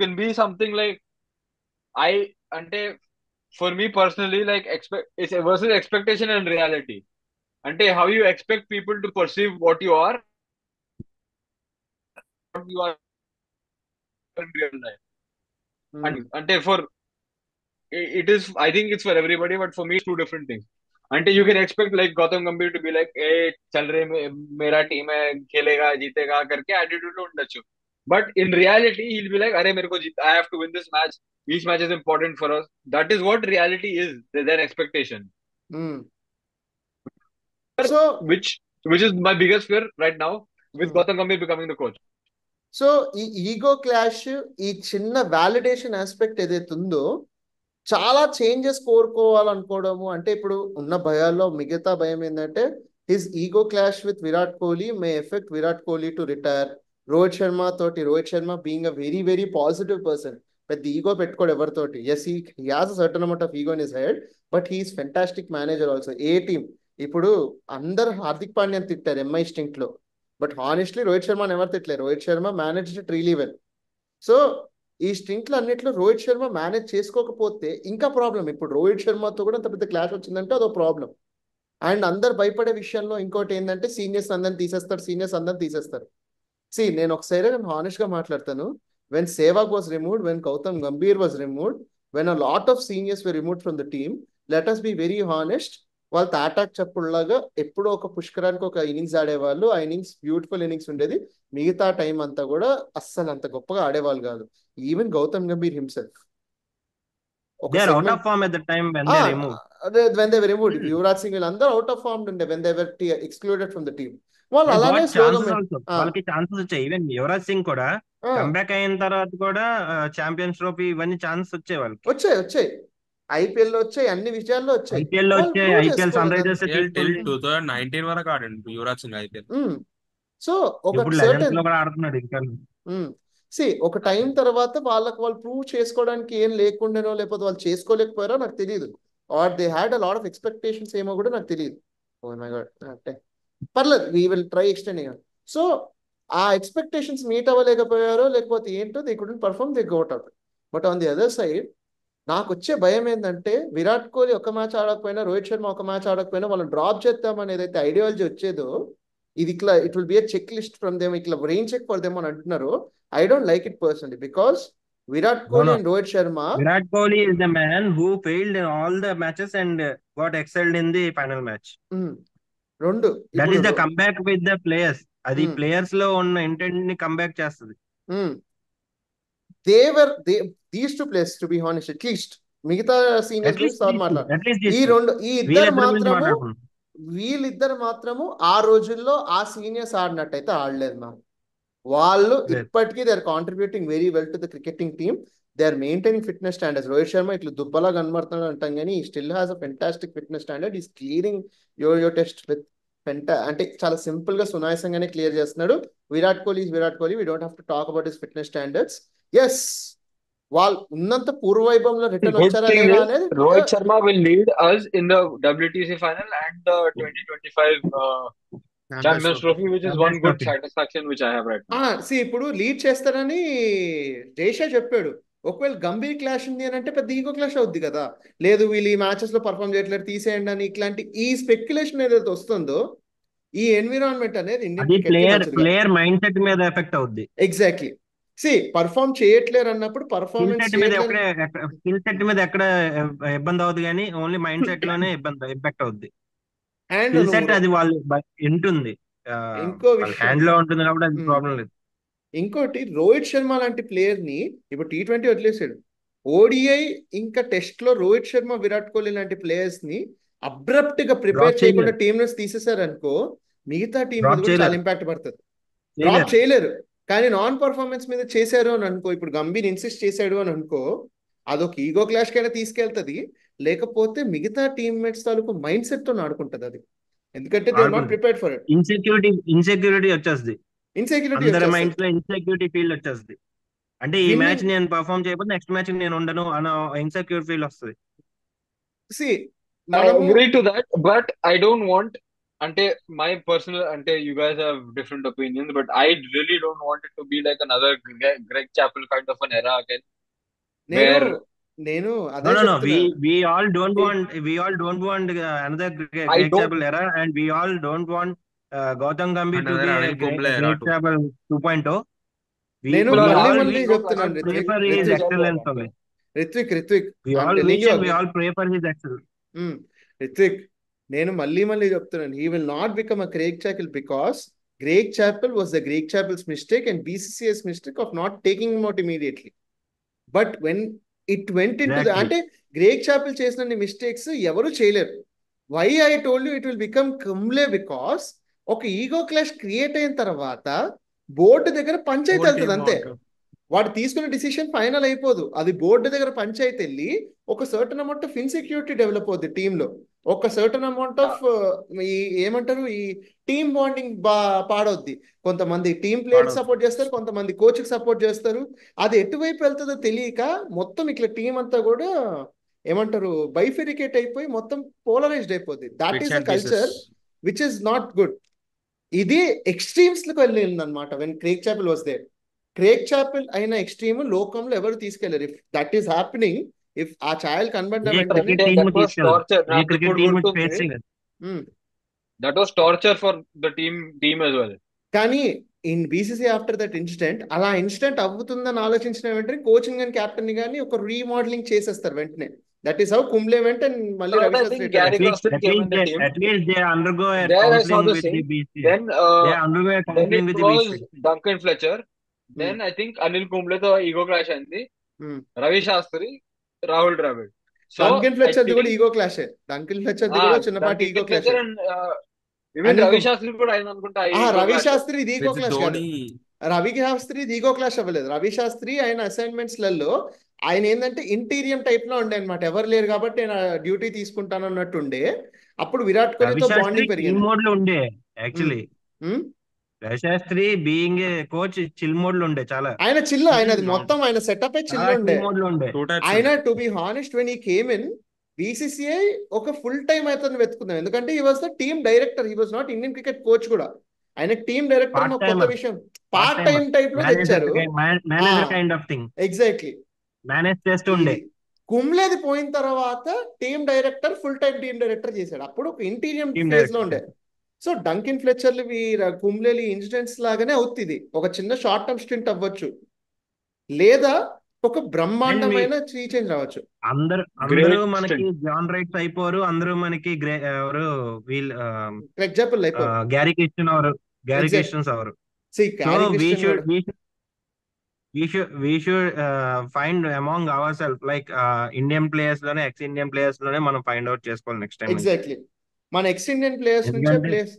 can be something like అంటే for me personally like it's versus expectation and reality. అంటే how you expect people to perceive what you are in real life. అంటే for it is, I think it's for everybody, but for me it's two different things. Until you can expect like Gautam Gambhir to be like, hey chal rahe mera team hai, khelega jeetega karke attitude lo undachu. But in reality he'll be like, are mere ko I have to win this match, each match is important for us. That is what reality is, their expectation. So which is my biggest fear right now with Gautam Gambhir becoming the coach. So ఈ ego clash, ఈ చిన్న validation aspect ఏదైతే ఉందో చాలా changes కోరుకోవాలనుకోవడము. అంటే ఇప్పుడు ఉన్న భయాల్లో మిగతా భయం ఏంటంటే his ego clash with Virat Kohli may effect Virat Kohli to retire. Rohit Sharma being a very very positive person, పెద్ద ఈగో పెట్టుకోడు ఎవరితోటి. Yes he has a certain amount of ego in his head, but he is fantastic manager also. A team ఇప్పుడు అందరు హార్దిక్ పాండ్యాని తిట్టారు MI స్టింక్ట్ లో, but honestly Rohit శర్మని ఎవరు తిట్టలేరు. Rohit Sharma managed it really well. So ఈ స్టింక్లు అన్నిట్లో రోహిత్ శర్మ మేనేజ్ చేసుకోకపోతే ఇంకా ప్రాబ్లం. ఇప్పుడు రోహిత్ శర్మతో కూడా అంత పెద్ద క్లాష్ వచ్చిందంటే అదో ప్రాబ్లం. అండ్ అందరు భయపడే విషయంలో ఇంకోటి ఏంటంటే సీనియర్స్ అందరిని తీసేస్తారు. నేను ఒకసారి హానెస్ట్ గా మాట్లాడతాను. When Sehwag was removed, when Gautam Gambhir was removed, when a lot of seniors were removed from the team, let us be very honest, వాళ్ళ తాటాక్ చప్పుడులాగా ఎప్పుడో ఒక పుష్కరానికి ఒక ఇన్నింగ్స్ ఆడేవాళ్ళు. ఆ ఇన్నింగ్స్ బ్యూటిఫుల్ ఇన్నింగ్స్ ఉండేది, మిగతా టైం అంతా కూడా అస్సలు అంత గొప్పగా ఆడేవాళ్ళు కాదు. Even Gautam Gambhir himself. ఒక they are out segment of form at the time when they remove. When they removed, Yuvraj Singh వీళ్ళందరూ అవుట్ ఆఫ్ ఫార్మ్ ఉండే when they were excluded from the team. వాళ్ళు దే అలానే గాట్ స్లోగా ఛాన్సెస్ ఆల్సో, వాళ్ళకి chances వచ్చాయి. Even Yuvraj Singh కూడా comeback అయిన తర్వాత కూడా ఛాంపియన్స్ ట్రోఫీ ఇవన్నీ ఛాన్సెస్ వచ్చాయి వాళ్ళకి. వచ్చాయి ఐపీఎల్ లో వచ్చాయి, అన్ని విషయాల్లో వచ్చాయి. ఐపీఎల్ లో వాళ్ళు వచ్చాయి, ప్రూవ్ ఐపీఎల్ సన్ చేసుకోలేదు రైజర్స్ టిల్ తీసుకుంది. 2019 వరకు ఆడండి యువరాజ్ సింగ్ ఐపీఎల్. సో ఒక ఇప్పుడు లెజెండ్స్ లో కూడా ఆడుతున్నాడు ఇంకా. ఒక టైం తర్వాత వాళ్ళకి వాళ్ళు ప్రూవ్ చేసుకోవడానికి ఏం లేకుండానో, లేకపోతే వాళ్ళు చేసుకోలేకపోయారో నాకు తెలియదు. Or they had a lot of expectations ఏమో కూడా నాకు తెలియదు. ఓ మై గాడ్, అంటే పర్లేదు, we will try extending. So ఆ ఎక్స్పెక్టేషన్స్ మీట్ అవ్వలేకపోయారో లేకపోతే ఏంటో, they couldn't perform, they got out. But on the other side నాకు వచ్చే భయం ఏంటంటే, విరాట్ కోహ్లీ ఒక మ్యాచ్ ఆడకపోయినా, రోహిత్ శర్మ ఒక మ్యాచ్ ఆడకపోయినా వాళ్ళని డ్రాప్ చేద్దామని ఏదైతే ఐడియాలజీ వచ్చేదో, ఇది ఇట్లా it will be a check list from them, ఇట్లా రెయిన్ చెక్ ఫర్ దెమ్ అని అంటున్నారు. I don't like it personally, because Virat Kohli and Rohit Sharma. Virat Kohli is the man who failed in all the matches and got excelled in the final match. రెండు that is the comeback with the players. అది players లో ఉన్న intent ని comeback చేస్తుంది. These two players to be honest, at least మిగతా seniors వీళ్ళిద్దరు మాత్రము ఆ రోజుల్లో ఆ సీనియర్స్ ఆడినట్టయితే ఆడలేదు మ్యామ్. వాళ్ళు ఇప్పటికీ they are contributing very well to the cricketing team. They are maintaining fitness standards. Rohit Sharma ఇట్లా దుబ్బలా కనబడుతున్నాడు అంటాం కానీ he still has a fantastic fitness standard. Is clearing yo test with అంటే చాలా సింపుల్ గా సునాయాసంగానే క్లియర్ చేస్తున్నాడు. Virat Kohli we don't have to talk about his fitness standards. Yes, వాళ్ళు ఉన్నంత పూర్వవైభవంలో రిటర్న్ వచ్చారా లేదా అనేది. Rohit Sharma will lead us in the WTC final and the 2025 Champions Trophy, which is one good satisfaction which I have right now. ఇప్పుడు lead చేస్తారని జైషా చెప్పాడు. ఒకవేళ గంభీర్ క్లాష్ ఉంది అని అంటే పెద్ద ఈగో క్లాష్ అవుద్ది కదా. లేదు వీళ్ళు ఈ మ్యాచెస్ లో పర్ఫామ్ చేయట్లేదు తీసేయండి అని, ఇట్లాంటి ఈ స్పెక్యులేషన్ ఏదైతే వస్తుందో, ఈ ఎన్విరాన్మెంట్ అనేది ప్లేయర్ మైండ్ సెట్ మీద ఎఫెక్ట్ అవుద్ది. ఎగ్జాక్ట్లీ. పర్ఫామ్ చేయట్లేరు అన్నప్పుడు పర్ఫార్మెన్స్ స్కిల్ సెట్ మీద ఎక్కడ ఇబ్బంది అవుతుంది కానీ ఓన్లీ మైండ్ సెట్ లోనే ఇంపాక్ట్ అవుద్ది. స్కిల్ సెట్ అది వాళ్ళు ఉంటుంది, ఇంకో విషయం హ్యాండ్ లో ఉంటుంది కాబట్టి అది ప్రాబ్లం లేదు. ఇంకోటి, రోహిత్ శర్మ లాంటి ప్లేయర్ ని ఇప్పుడు T20 వదిలేసాడు. ఓడిఐ ఇంకా టెస్ట్ లో రోహిత్ శర్మ, విరాట్ కోహ్లీ లాంటి ప్లేయర్స్ ని అబ్రప్ట్ గా ప్రిపేర్ చేయకుండా టీమ్ నుంచి తీసేశారు అనుకో, మిగతా టీం మీద కూడా చాలా ఇంపాక్ట్ పడుతుంది. డ్రాప్ చేయలేరు. కానీ నాన్ పర్ఫార్మెన్స్ మీద చేశారు అని అనుకో, ఇప్పుడు గంభీర్ ఇన్సిస్ట్ చేశాడు అని అనుకో, అదొక ఈగో క్లాష్ కైనా తీసుకెళ్తుంది. లేకపోతే మిగతా టీమ్మేట్స్ తాలూకు మైండ్ సెట్ తో ఆడుకుంటది అది. ఎందుకంటే they are not prepared for it. Insecurity వచ్చేస్తుంది. అందరి మైండ్స్ లో ఇన్సెక్యూరిటీ ఫీల్ వచ్చేస్తుంది. అంటే ఈ మ్యాచ్ నేను పర్ఫార్మ్ చేయకపోతే నెక్స్ట్ మ్యాచ్ నేను ఉండను అన్న ఇన్సెక్యూర్ ఫీల్ వస్తుంది. I agree to that, but I don't want, అంటే my personal, అంటే you guys have different opinions, but I really don't want it to be like another Greg Chappell kind of an era again. నేను we all don't want another Greg Chappell era, and we all don't want Gautam Gambhir to be a Greg Chappell 2.0. నేను మళ్ళీ చెప్తున్నాను, Ritwik we all pray for his excellence. Ritwik, నేను మళ్ళీ చెప్తున్నాను, he will not become a Greg Chappell because Greg Chappell was the Greg Chappell's mistake and BCCI's mistake of not taking him out immediately. But when it went into the, అంటే Greg Chappell చేసిన mistakes ఎవరు చేయలేరు. Why I told you it will become Kumble, because ఒక ego clash create అయిన తర్వాత board దగ్గర పంచాయతీ వెళ్తుంది అంతే. వాడు తీసుకున్న డిసిషన్ ఫైనల్ అయిపోదు, అది బోర్డు దగ్గర పంచాయతీ వెళ్ళి ఒక certain amount of insecurity develop అవుద్ది టీంలో. ఒక సర్టన్ అమౌంట్ ఆఫ్ ఏమంటారు, ఈ టీమ్ బాండింగ్ పాడవుద్ది. కొంతమంది టీమ్ ప్లేయర్కి సపోర్ట్ చేస్తారు, కొంతమంది కోచ్కి సపోర్ట్ చేస్తారు. అది ఎటువైపు వెళ్తుందో తెలియక మొత్తం ఇట్లా టీం అంతా కూడా ఏమంటారు బైఫెరికేట్ అయిపోయి మొత్తం పోలరైజ్డ్ అయిపోద్ది. That is the culture which is not good. ఇది ఎక్స్ట్రీమ్స్ లకు వెళ్ళింది అనమాట. When Greg Chappell was there, Greg Chappell అయిన ఎక్స్ట్రీమ్ లోకంలో ఎవరు తీసుకెళ్లారు. If that is happening, if ఆ ఛాయల్ కనబడ్డ వెంటనే that was torture for the team as well. కానీ in BCC after that incident, అలా ఇన్సిడెంట్ అవుతుందని ఆలోచించిన వెంటనే కోచింగ్ అండ్ కెప్టెన్ గానీ ఒక రీమోడలింగ్ చేసేస్తారు వెంటనే. That is how Kumble went and మళ్ళీ Duncan Fletcher, then I think Anil Kumble తో ఈగో క్లాష్ అయింది. Ravi Shastri, Rahul Dravid. So Duncan I ఫ్లెచర్ది కూడా think ఈగో క్లాషే. డంకిన్ ఫ్లెచర్ది కూడా చిన్నపాటి ఈగో Duncan క్లాషే. Fletcher and even and Ravi ఇంకో Shastri కూడా ఆయన అనుకుంటా రవి clash. శాస్త్రి ఇది ఈగో విత్ క్లాష్ కాదు. ధోని. రవి శాస్త్రి ఇది ఈగో క్లాష్ అవ్వలేదు. రవి శాస్త్రి ఆయన అసైన్మెంట్స్ లలో ఆయన ఏంటంటే ఇంటీరియం టైప్ లో ఉండే అనమాట. ఎవరు లేరు కాబట్టి నేను డ్యూటీ తీసుకుంటాను అన్నట్టు ఉండే. అప్పుడు విరాట్ రవి కోహ్లీతో శాస్త్రి బాండింగ్ టీమ్ పెరిగింది. మోడ్ లో ఉండే actually. Ravi Shastri being coach chill mode లో ఉండే చాలా. ఆయన చిల్, ఆయనది అవును. మొత్తం ఆయన సెటప్ చిల్ చాలా ఉండే. చిల్ మోడ్ లో ఉండే. టూ టైప్స్ ఆయన ఉంటాయి. టు బి హానెస్ట్ వెన్ ఈ కేమ్ ఇన్ బీసీసీఐ ఒక ఫుల్ టైం అతను వెతుకుందాం. ఎందుకంటే he was the team director, he was not Indian cricket coach కూడా. ఆయన టీమ్ డైరెక్టర్ పార్ట్ ఒక కొత్త టైమర్, విషయం, part part time timer, type లో తెచ్చారు. Manager kind of thing. Exactly. Manage చేస్తూ ఉండే. కుంబ్లేది పోయిన తర్వాత team director full time team director చేశాడు. అప్పుడు ఒక ఇంటీరియం టీమ్ ఫేజ్ లో ఉండే. డైరెక్టర్. సో డంకిన్ ఫ్లెచర్లు కుంబ్లేలి ఇన్సిడెంట్స్ లాగానే అవుతుంది. ఒక చిన్న షార్ట్ టర్మ్ స్టింట్ అవ్వచ్చు, లేదా ఒక బ్రహ్మాండమైన చేంజ్ రావచ్చు. అందరూ మనకి జాన్ రైట్స్ అయిపోరు. అందరూ మనకి ఎవరు వీళ్ళు ఎగ్జాంపుల్ అయిపోరు. గ్యారీ క్రిస్టియన్స్ అవరు. See, So Gary we Christian should కూడా we should find among ourselves like Indian players లోనే ex Indian players లోనే మనం ఫైండ్ అవుట్ చేసుకోవాలి నెక్స్ట్ టైం. ఎగ్జాక్ట్లీ. మన ఎక్స్ ఇండియన్ ప్లేయర్స్ నుంచే ఎందుకంటే ప్లేయర్స్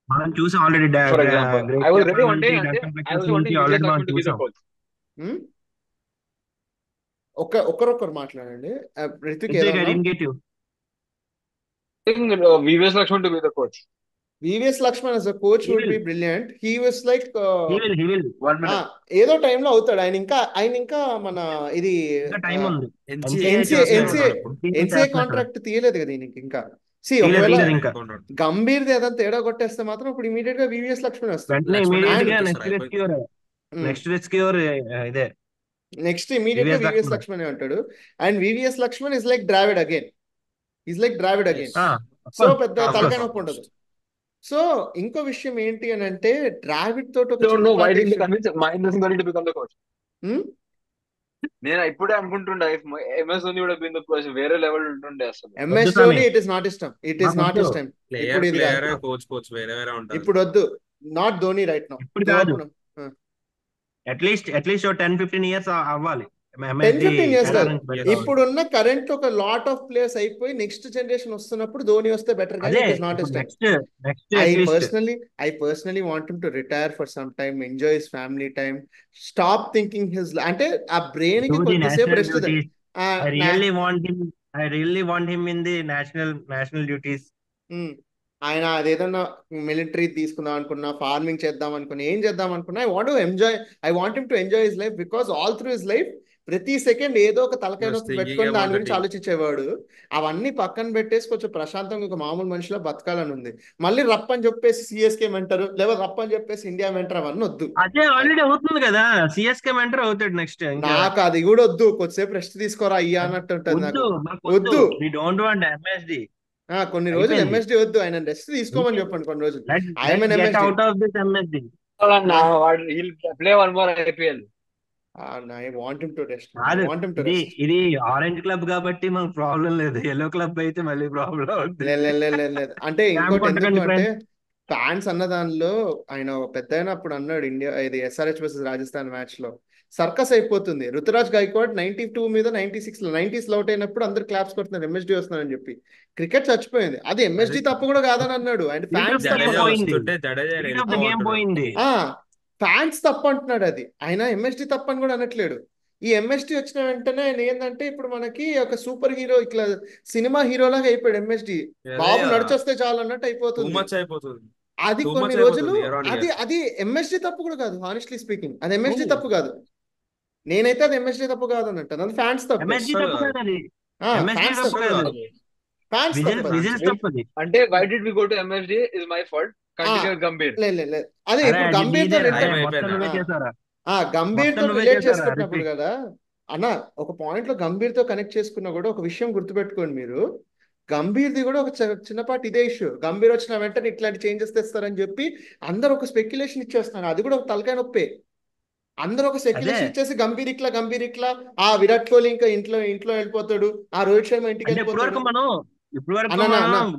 మనం చూసాం already. For example, I was really wanting already Vijay మనం Lakshman to be the చూసాం. coach. ఒకరొకరు మాట్లాడండి. రితిక్ I ఏదన్నా? didn't get you. I think VVS Lakshman to be the coach. VVS Laxman as a coach would be brilliant. He was like He will 1 minute. ఏదో టైంలో అవుతాడు. ఆయన ఇంకా మన ఇది ఇంకా టైం ఉంది. ఎన్సీఏ కాంట్రాక్ట్ తీయలేదు కదా ఈయనకి ఇంకా. ఒకవేళ ఇంకా గంభీర్ ఏదైనా తేడా కొట్టేస్తే మాత్రం ఇప్పుడు ఇమీడియట్ గా వివిఎస్ లక్ష్మణ్ వస్తాడు. వెంటనే ఇమీడియట్ గా నెక్స్ట్ రెస్క్యూర్ ఇదే నెక్స్ట్ ఇమీడియట్ గా వివిఎస్ లక్ష్మణ్ అంటాడు. And VVS Laxman is like Dravid again. So పెద్ద తలకాయ నొప్పి ఉండదు. సో ఇంకో విషయం ఏంటి అని అంటే ద్రావిడ్ తోటి నేను ఇప్పుడే అనుకుంటుండే ఎంఎస్ ధోని కూడా బీన్ ద కోచ్ వేరే లెవెల్ ఉంటుండే అసలు. MS Dhoni it is not ఇష్టం. ఇప్పుడు వద్దు. Not Dhoni right now. ఇప్పుడు కాదు, అట్లీస్ట్ 10-15 ఇయర్స్ అవ్వాలి. 10-15 ఇయర్స్ కాదు. ఇప్పుడున్న కరెంట్ ఒక లాట్ ఆఫ్ ప్లేయర్స్ అయిపోయి నెక్స్ట్ జనరేషన్ వస్తున్నప్పుడు ధోని వస్తే better. I personally want him to retire for some time, enjoy his family time, stop thinking his అంటే ఆ బ్రెయిన్ కి కొంతసేపు rest. I really want him in the national duties. ఆయన అదేదన్నా military తీసుకుందాం అనుకున్నా, ఫార్మింగ్ చేద్దాం అనుకున్నా, ఏం చేద్దాం అనుకున్నా, I want him to enjoy his life. Because all through his life ప్రతి సెకండ్ ఏదో ఒక తలకాయ నొప్పి పెట్టుకొని దాని గురించి ఆలోచించేవాడు. అవన్నీ పక్కన పెట్టేసి కొంచెం ప్రశాంతంగా ఒక మామూలు మనిషిలో బతకాలని ఉంది. మళ్ళీ రప్ అని చెప్పేసి సిఎస్కే మెంటర్, లేదా రప్ అని చెప్పేసి ఇండియా మెంటర్, అవన్నీ వద్దు. అదే ఆల్రెడీ అవుతుంది కదా, సిఎస్కే మెంటర్ అవుతాడు నెక్స్ట్. నాకు అది కూడా వద్దు. కొద్దిసేపు రెస్ట్ తీసుకోరా అయ్యా అన్నట్టు ఉంటుంది. వద్దు, కొన్ని రోజులు ఎంఎస్డి వద్దు. ఆయన రెస్ట్ తీసుకోమని చెప్పండి కొన్ని రోజులు. ఇది ఆరెంజ్ క్లబ్ కాబట్టి మాకు ప్రాబ్లం లేదు. ఎల్లో క్లబ్ అయితే మళ్ళీ ప్రాబ్లం లేదు. అంటే ఇంకోటి ఎందుకంటే ఫ్యాన్స్ అన్న దానిలో ఆయన పెద్ద అయినప్పుడు అన్నాడు, ఇండియా ఇది ఎస్ఆర్హెచ్ వర్సెస్ రాజస్థాన్ మ్యాచ్ లో సర్కస్ అయిపోతుంది. రుతురాజ్ గైక్వాడ్ 92 మీద 96 లో 90s అవుట్ అయినప్పుడు అందరు క్లాప్స్ కొడుతున్నారు ఎంఎస్డి వస్తున్నారని చెప్పి. క్రికెట్ చచ్చిపోయింది. అది ఎంఎస్డి తప్పు కూడా కాదని అన్నాడు. అండ్ ఫ్యాన్స్ తప్పు అంటున్నాడు. అది ఆయన ఎంఎస్డి తప్పు అని కూడా అనట్లేడు. ఈ ఎంఎస్డి వచ్చిన వెంటనే ఆయన ఏంటంటే ఇప్పుడు మనకి ఒక సూపర్ హీరో, ఇట్లా సినిమా హీరోలాగా అయిపోయాడు ఎంఎస్డి. బాబు నడిచొస్తే చాలు అన్నట్టు అయిపోతుంది. అది కొన్ని రోజులు అది ఎంఎస్డి తప్పు కూడా కాదు. హానెస్ట్లీ స్పీకింగ్ అది ఎంఎస్డి తప్పు కాదు. నేనైతే అది ఎంఎస్డి తప్పు కాదు అని అంటాను. అది ఫ్యాన్స్ తప్పు. అంటే why did we go to MSD is my fault. Gambhir అదే ఇప్పుడు గంభీర్ తో రిలేట్ చేసుకున్నప్పుడు కదా అన్న, ఒక పాయింట్ లో గంభీర్ తో కనెక్ట్ చేసుకున్నా కూడా ఒక విషయం గుర్తుపెట్టుకోండి మీరు. గంభీర్ది కూడా ఒక చిన్నపాటి ఇదే ఇష్యూ. గంభీర్ వచ్చిన వెంటనే ఇట్లాంటి చేంజెస్ తెస్తారని చెప్పి అందరు ఒక స్పెక్యులేషన్ ఇచ్చేస్తున్నారు. అది కూడా ఒక తలకాయ నొప్పే. అందరూ ఒక స్పెక్యులేషన్ ఇచ్చేసి గంభీర్ ఇట్లా విరాట్ కోహ్లీ ఇంకా ఇంట్లో వెళ్ళిపోతాడు, ఆ రోహిత్ శర్మ ఇంటికి వెళ్ళిపోతాడు. ఇప్పుడు వరకు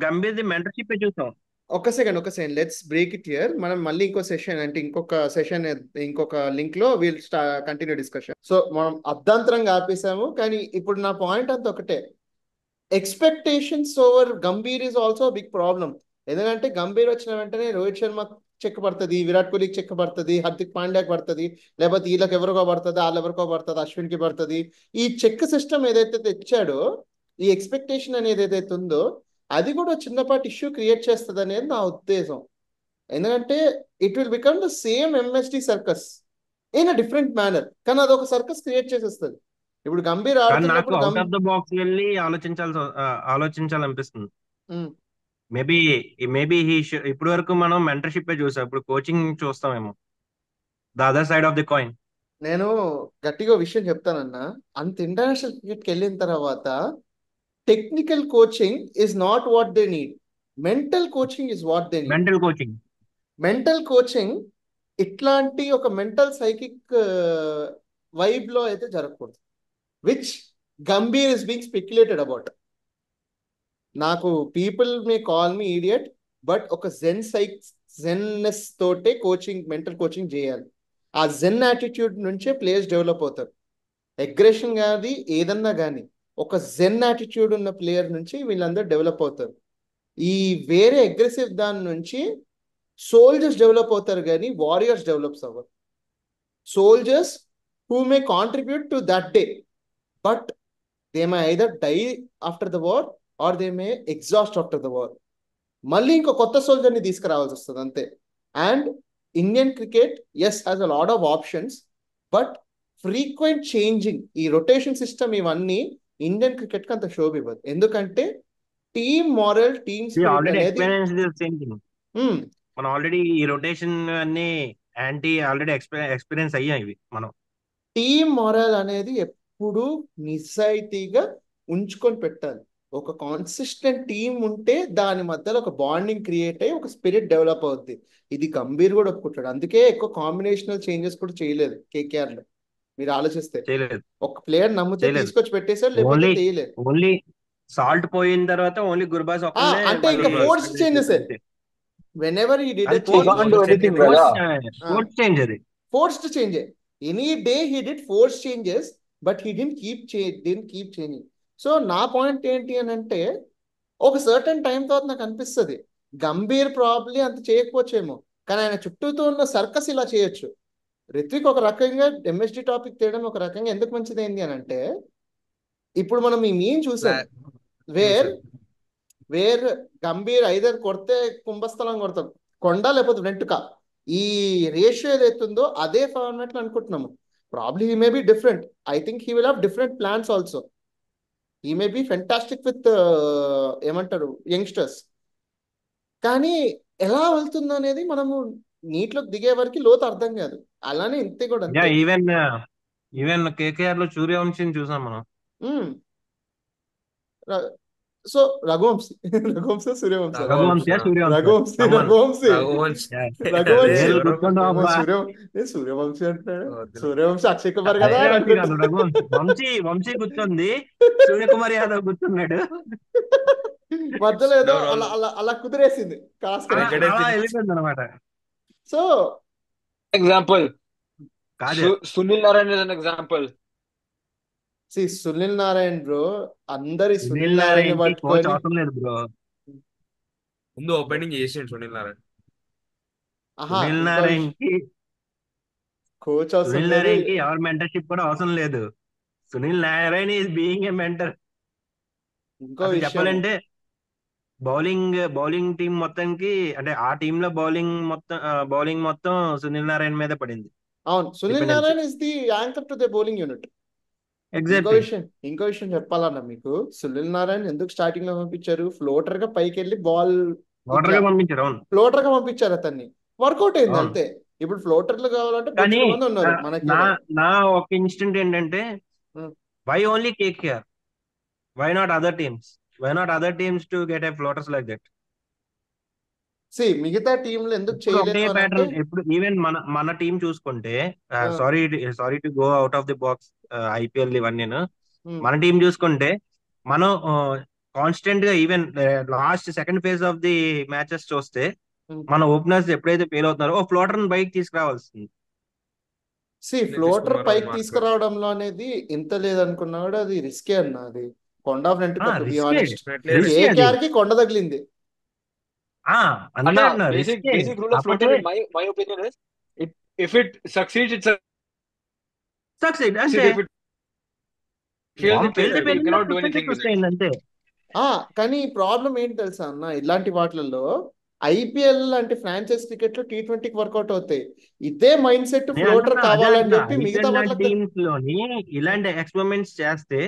గంభీర్ మెంటర్షిప్ చూసాం. ఒక second let's break it here. మనం మళ్ళీ ఇంకొక సెషన్ ఇంకొక లింక్ లో వీల్ కంటిన్యూ డిస్కషన్. సో మనం అర్ధాంతరంగా ఆపేసాము, కానీ ఇప్పుడు నా పాయింట్ అంతా ఒకటే. Expectations over Gambhir is also big problem. ఎందుకంటే గంభీర్ వచ్చిన వెంటనే రోహిత్ శర్మ చెక్ పడుతుంది, విరాట్ కోహ్లీకి చెక్ పడుతుంది, హార్దిక్ పాండ్యాకి పడుతుంది, లేకపోతే వీళ్ళకి ఎవరికో పడుతుంది, వాళ్ళు ఎవరికో పడుతుంది, అశ్విన్కి పడుతుంది. ఈ చెక్ సిస్టమ్ ఏదైతే తెచ్చాడో, ఈ ఎక్స్పెక్టేషన్ అనేది ఏదైతే ఉందో, అది కూడా చిన్నపాటి ఇష్యూ క్రియేట్ చేస్తుంది అనేది నా ఉద్దేశం. ఎందుకంటే it will become the same MSD circus in a different manner, కానీ అదొక సర్కస్ క్రియేట్ చేసేస్తుంది. ఇప్పుడు గంభీర్ కానీ నాకు ఆడుతున్నప్పుడు అవుట్ ఆఫ్ ద బాక్స్ వెళ్ళి ఆలోచించాలనిపిస్తుంది. మేబీ ఇప్పటి వరకు మనం మెంటర్షిప్ చూసాం, ఇప్పుడు కోచింగ్ చూస్తామేమో, the other side of the coin. నేను గట్టిగా విషయం చెప్తానన్నా, అంత ఇంటర్నేషనల్ క్రికెట్కి వెళ్ళిన తర్వాత technical coaching is not what they need, mental coaching is what they need. Mental coaching ఇట్లాంటి ఒక మెంటల్ సైకిక్ వైబ్ లో అయితే జరగకూడదు, which Gambhir is being speculated about. నాకు people may call me idiot, but ఒక జెన్నెస్ తోటే మెంటల్ కోచింగ్ చేయాలి. ఆ జెన్ యాటిట్యూడ్ నుంచే ప్లేయర్స్ డెవలప్ అవుతారు. అగ్రెషన్ కానీ ఏదన్నా కానీ ఒక జెన్ యాటిట్యూడ్ ఉన్న ప్లేయర్ నుంచి వీళ్ళందరూ డెవలప్ అవుతారు. ఈ వేరే అగ్రెసివ్ దాని నుంచి సోల్జర్స్ డెవలప్ అవుతారు, కానీ వారియర్స్ డెవలప్స్ అవ్వరు. Soldiers who may contribute to that day, but they may either die after the war or they may exhaust after the war. మళ్ళీ ఇంకో కొత్త సోల్జర్ని తీసుకురావాల్సి వస్తుంది అంతే. And Indian cricket is has a lot of options, but frequent changing ఈ rotation system ఇవన్నీ Indian cricket కి అంత షోబ్ ఇవ్వదు. ఎందుకంటే టీమ్ మారల్, టీమ్ స్పిరిట్ అనేది మనం ఆల్రెడీ ఈ రొటేషన్ అన్ని ఆల్రెడీ ఎక్స్పీరియన్స్ అయ్యాం ఇవి మనం. టీమ్ మారల్ అనేది ఎప్పుడు నిజాయితీగా ఉంచుకొని పెట్టాలి. ఒక కాన్సిస్టెంట్ టీమ్ ఉంటే దాని మధ్యలో ఒక బాండింగ్ క్రియేట్ అయ్యి ఒక స్పిరిట్ డెవలప్ అవుద్ది. ఇది గంభీర్ కూడా ఒప్పుకుంటాడు. అందుకే ఎక్కువ కాంబినేషనల్ చేంజెస్ కూడా చేయలేదు కేకేఆర్ లో. మీరు ఆలోచిస్తే ఒక ప్లేయర్ నమ్మితే తీసుకొచ్చి పెట్టేశారు, లేకపోతే చేయలేదు. ఓన్లీ సాల్ట్ పోయిన తర్వాత ఓన్లీ గుర్బాస్ అంటే ఇంకా forced changes. whenever he did a change, forced change, any day he did forced changes, but he didn't keep changing. So నా పాయింట్ ఏంటి అని అంటే, ఒక సర్టన్ టైం తర్వాత నాకు అనిపిస్తుంది గంభీర్ ప్రాబ్లీ అంత చేయకపోవచ్చేమో, కానీ ఆయన చుట్టూతో ఉన్న సర్కస్ ఇలా చేయొచ్చు. రిత్విక్ ఒక రకంగా ఎంఎస్డి టాపిక్ తీయడం ఒక రకంగా ఎందుకు మంచిదైంది అని అంటే, ఇప్పుడు మనం ఈ మీన్ చూసాం వేర్ గంభీర్ ఐదర్ కొడితే కుంభస్థలం కొడతాం, కొండ లేకపోతే వెంటుక, ఈ రేషియో ఏదైతుందో అదే ఫార్మాట్ అనుకుంటున్నాము. Probably he may be different. I think he will have different plans also. He may be fantastic with ఏమంటారు యంగ్స్టర్స్, కానీ ఎలా వెళ్తుందో అనేది మనము నీటిలోకి దిగే వరకు లోతు అర్థం కాదు. అలానే ఇంతే కూడా. ఈవెన్ కేకేఆర్ లో సూర్యవంశిని చూసాం మనం. సో రఘువంశీ సూర్యవంశీ అంటాడు. సూర్యవంశీ అక్షయ్ కుమార్ కదా, వంశీ గుర్తుంది, సూర్యకుమార్ యాదవ్ గుర్తున్నాడు. మధ్యలో ఏదో అలా కుదిరేసింది అనమాట. So example Sunil Narayana is an example. Sunil Narayan bro, అందరి సునీల్ నారాయణ పట్టుకొని అవసరం లేదు బ్రో. ముందు ఓపెనింగ్ చేసిండు సునీల్ నారాయణ. సునీల్ నారాయణ్ కి కోచ్ సునీల్ నారాయణ్ కి ఎవరి మెంటర్షిప్ కూడా అవసరం లేదు. Sunil Narayan is being a mentor. ఇంకో చెప్పాలంటే బౌలింగ్ టీం మొత్తానికి, అంటే ఆ టీమ్ లో బౌలింగ్ మొత్తం సునీల్ నారాయణ మీద పడింది. అవును, Sunil Narayana is the anchor to the bowling unit. ఇంకో విషయం చెప్పాలన్నా మీకు, సునీల్ నారాయణ ఎందుకు స్టార్టింగ్ లో పంపించారు? ఫ్లోటర్ గా పైకి వెళ్ళి బాల్ ఫ్లోటర్ గా పంపించారు అతన్ని, వర్కౌట్ అయింది అంతే. ఇప్పుడు ఫ్లోటర్లు కావాలంటే ఉన్నారు మనకి. నా ఒక ఇన్స్టెంట్ ఏంటంటే, why only KKR, why not other teams to get a floaters like that? మిగతా టీంలు ఎందుకు చేయలేదు? ఇప్పుడు ఈవెన్ మన టీం చూసుకుంటే, sorry to go out of the box, IPL ఇవన్నీ, మన టీం చూసుకుంటే మనం కాన్స్టెంట్ గా even last second phase of the matches చూస్తే Hmm. మన ఓపెనర్స్ ఎప్పుడైతే ఫెయిల్ అవుతున్నారో ఓ ఫ్లోటర్ బైక్ తీసుకురావాల్సింది. ఫ్లోటర్ పైకి మార్కెట్ తీసుకురావడంలో అనేది ఇంత లేదనుకున్నా కూడా అది రిస్కే అన్న. అది కొండ ఆఫ్ నెంట్ టు బి రిస్కే ఆనెస్ట్. డెఫినెట్లీ రిస్కే అది. కేకేఆర్ కి కొండ తగిలింది. అంతే Anna, అంటున్నా, రిస్కే. basic rule of కాకపోతే floater in my opinion is, if it succeeds, it succeed అంతే. succeeds. If it fails, bomb it fails. పేలితే You పేలింది, cannot do చూస్తుంటే anything with it. చూస్తాయింది అంతే. కానీ ప్రాబ్లం ఏంటి తెలుసా అన్న, ఇలాంటి వాటిలలో ఐపీఎల్ లాంటి ఫ్రాంచైజ్ క్రికెట్ లో T20కి వర్కౌట్ అవుతాయి. ఇదే మైండ్ సెట్ నేను ఫ్లోటర్ అంటున్నా, అదే కావాలని అంటున్నా, చెప్పి మిగతా ఐపీఎల్ వాటికి. టీమ్స్ లోని ఇలాంటి ఎక్స్పెరిమెంట్స్ చేస్తే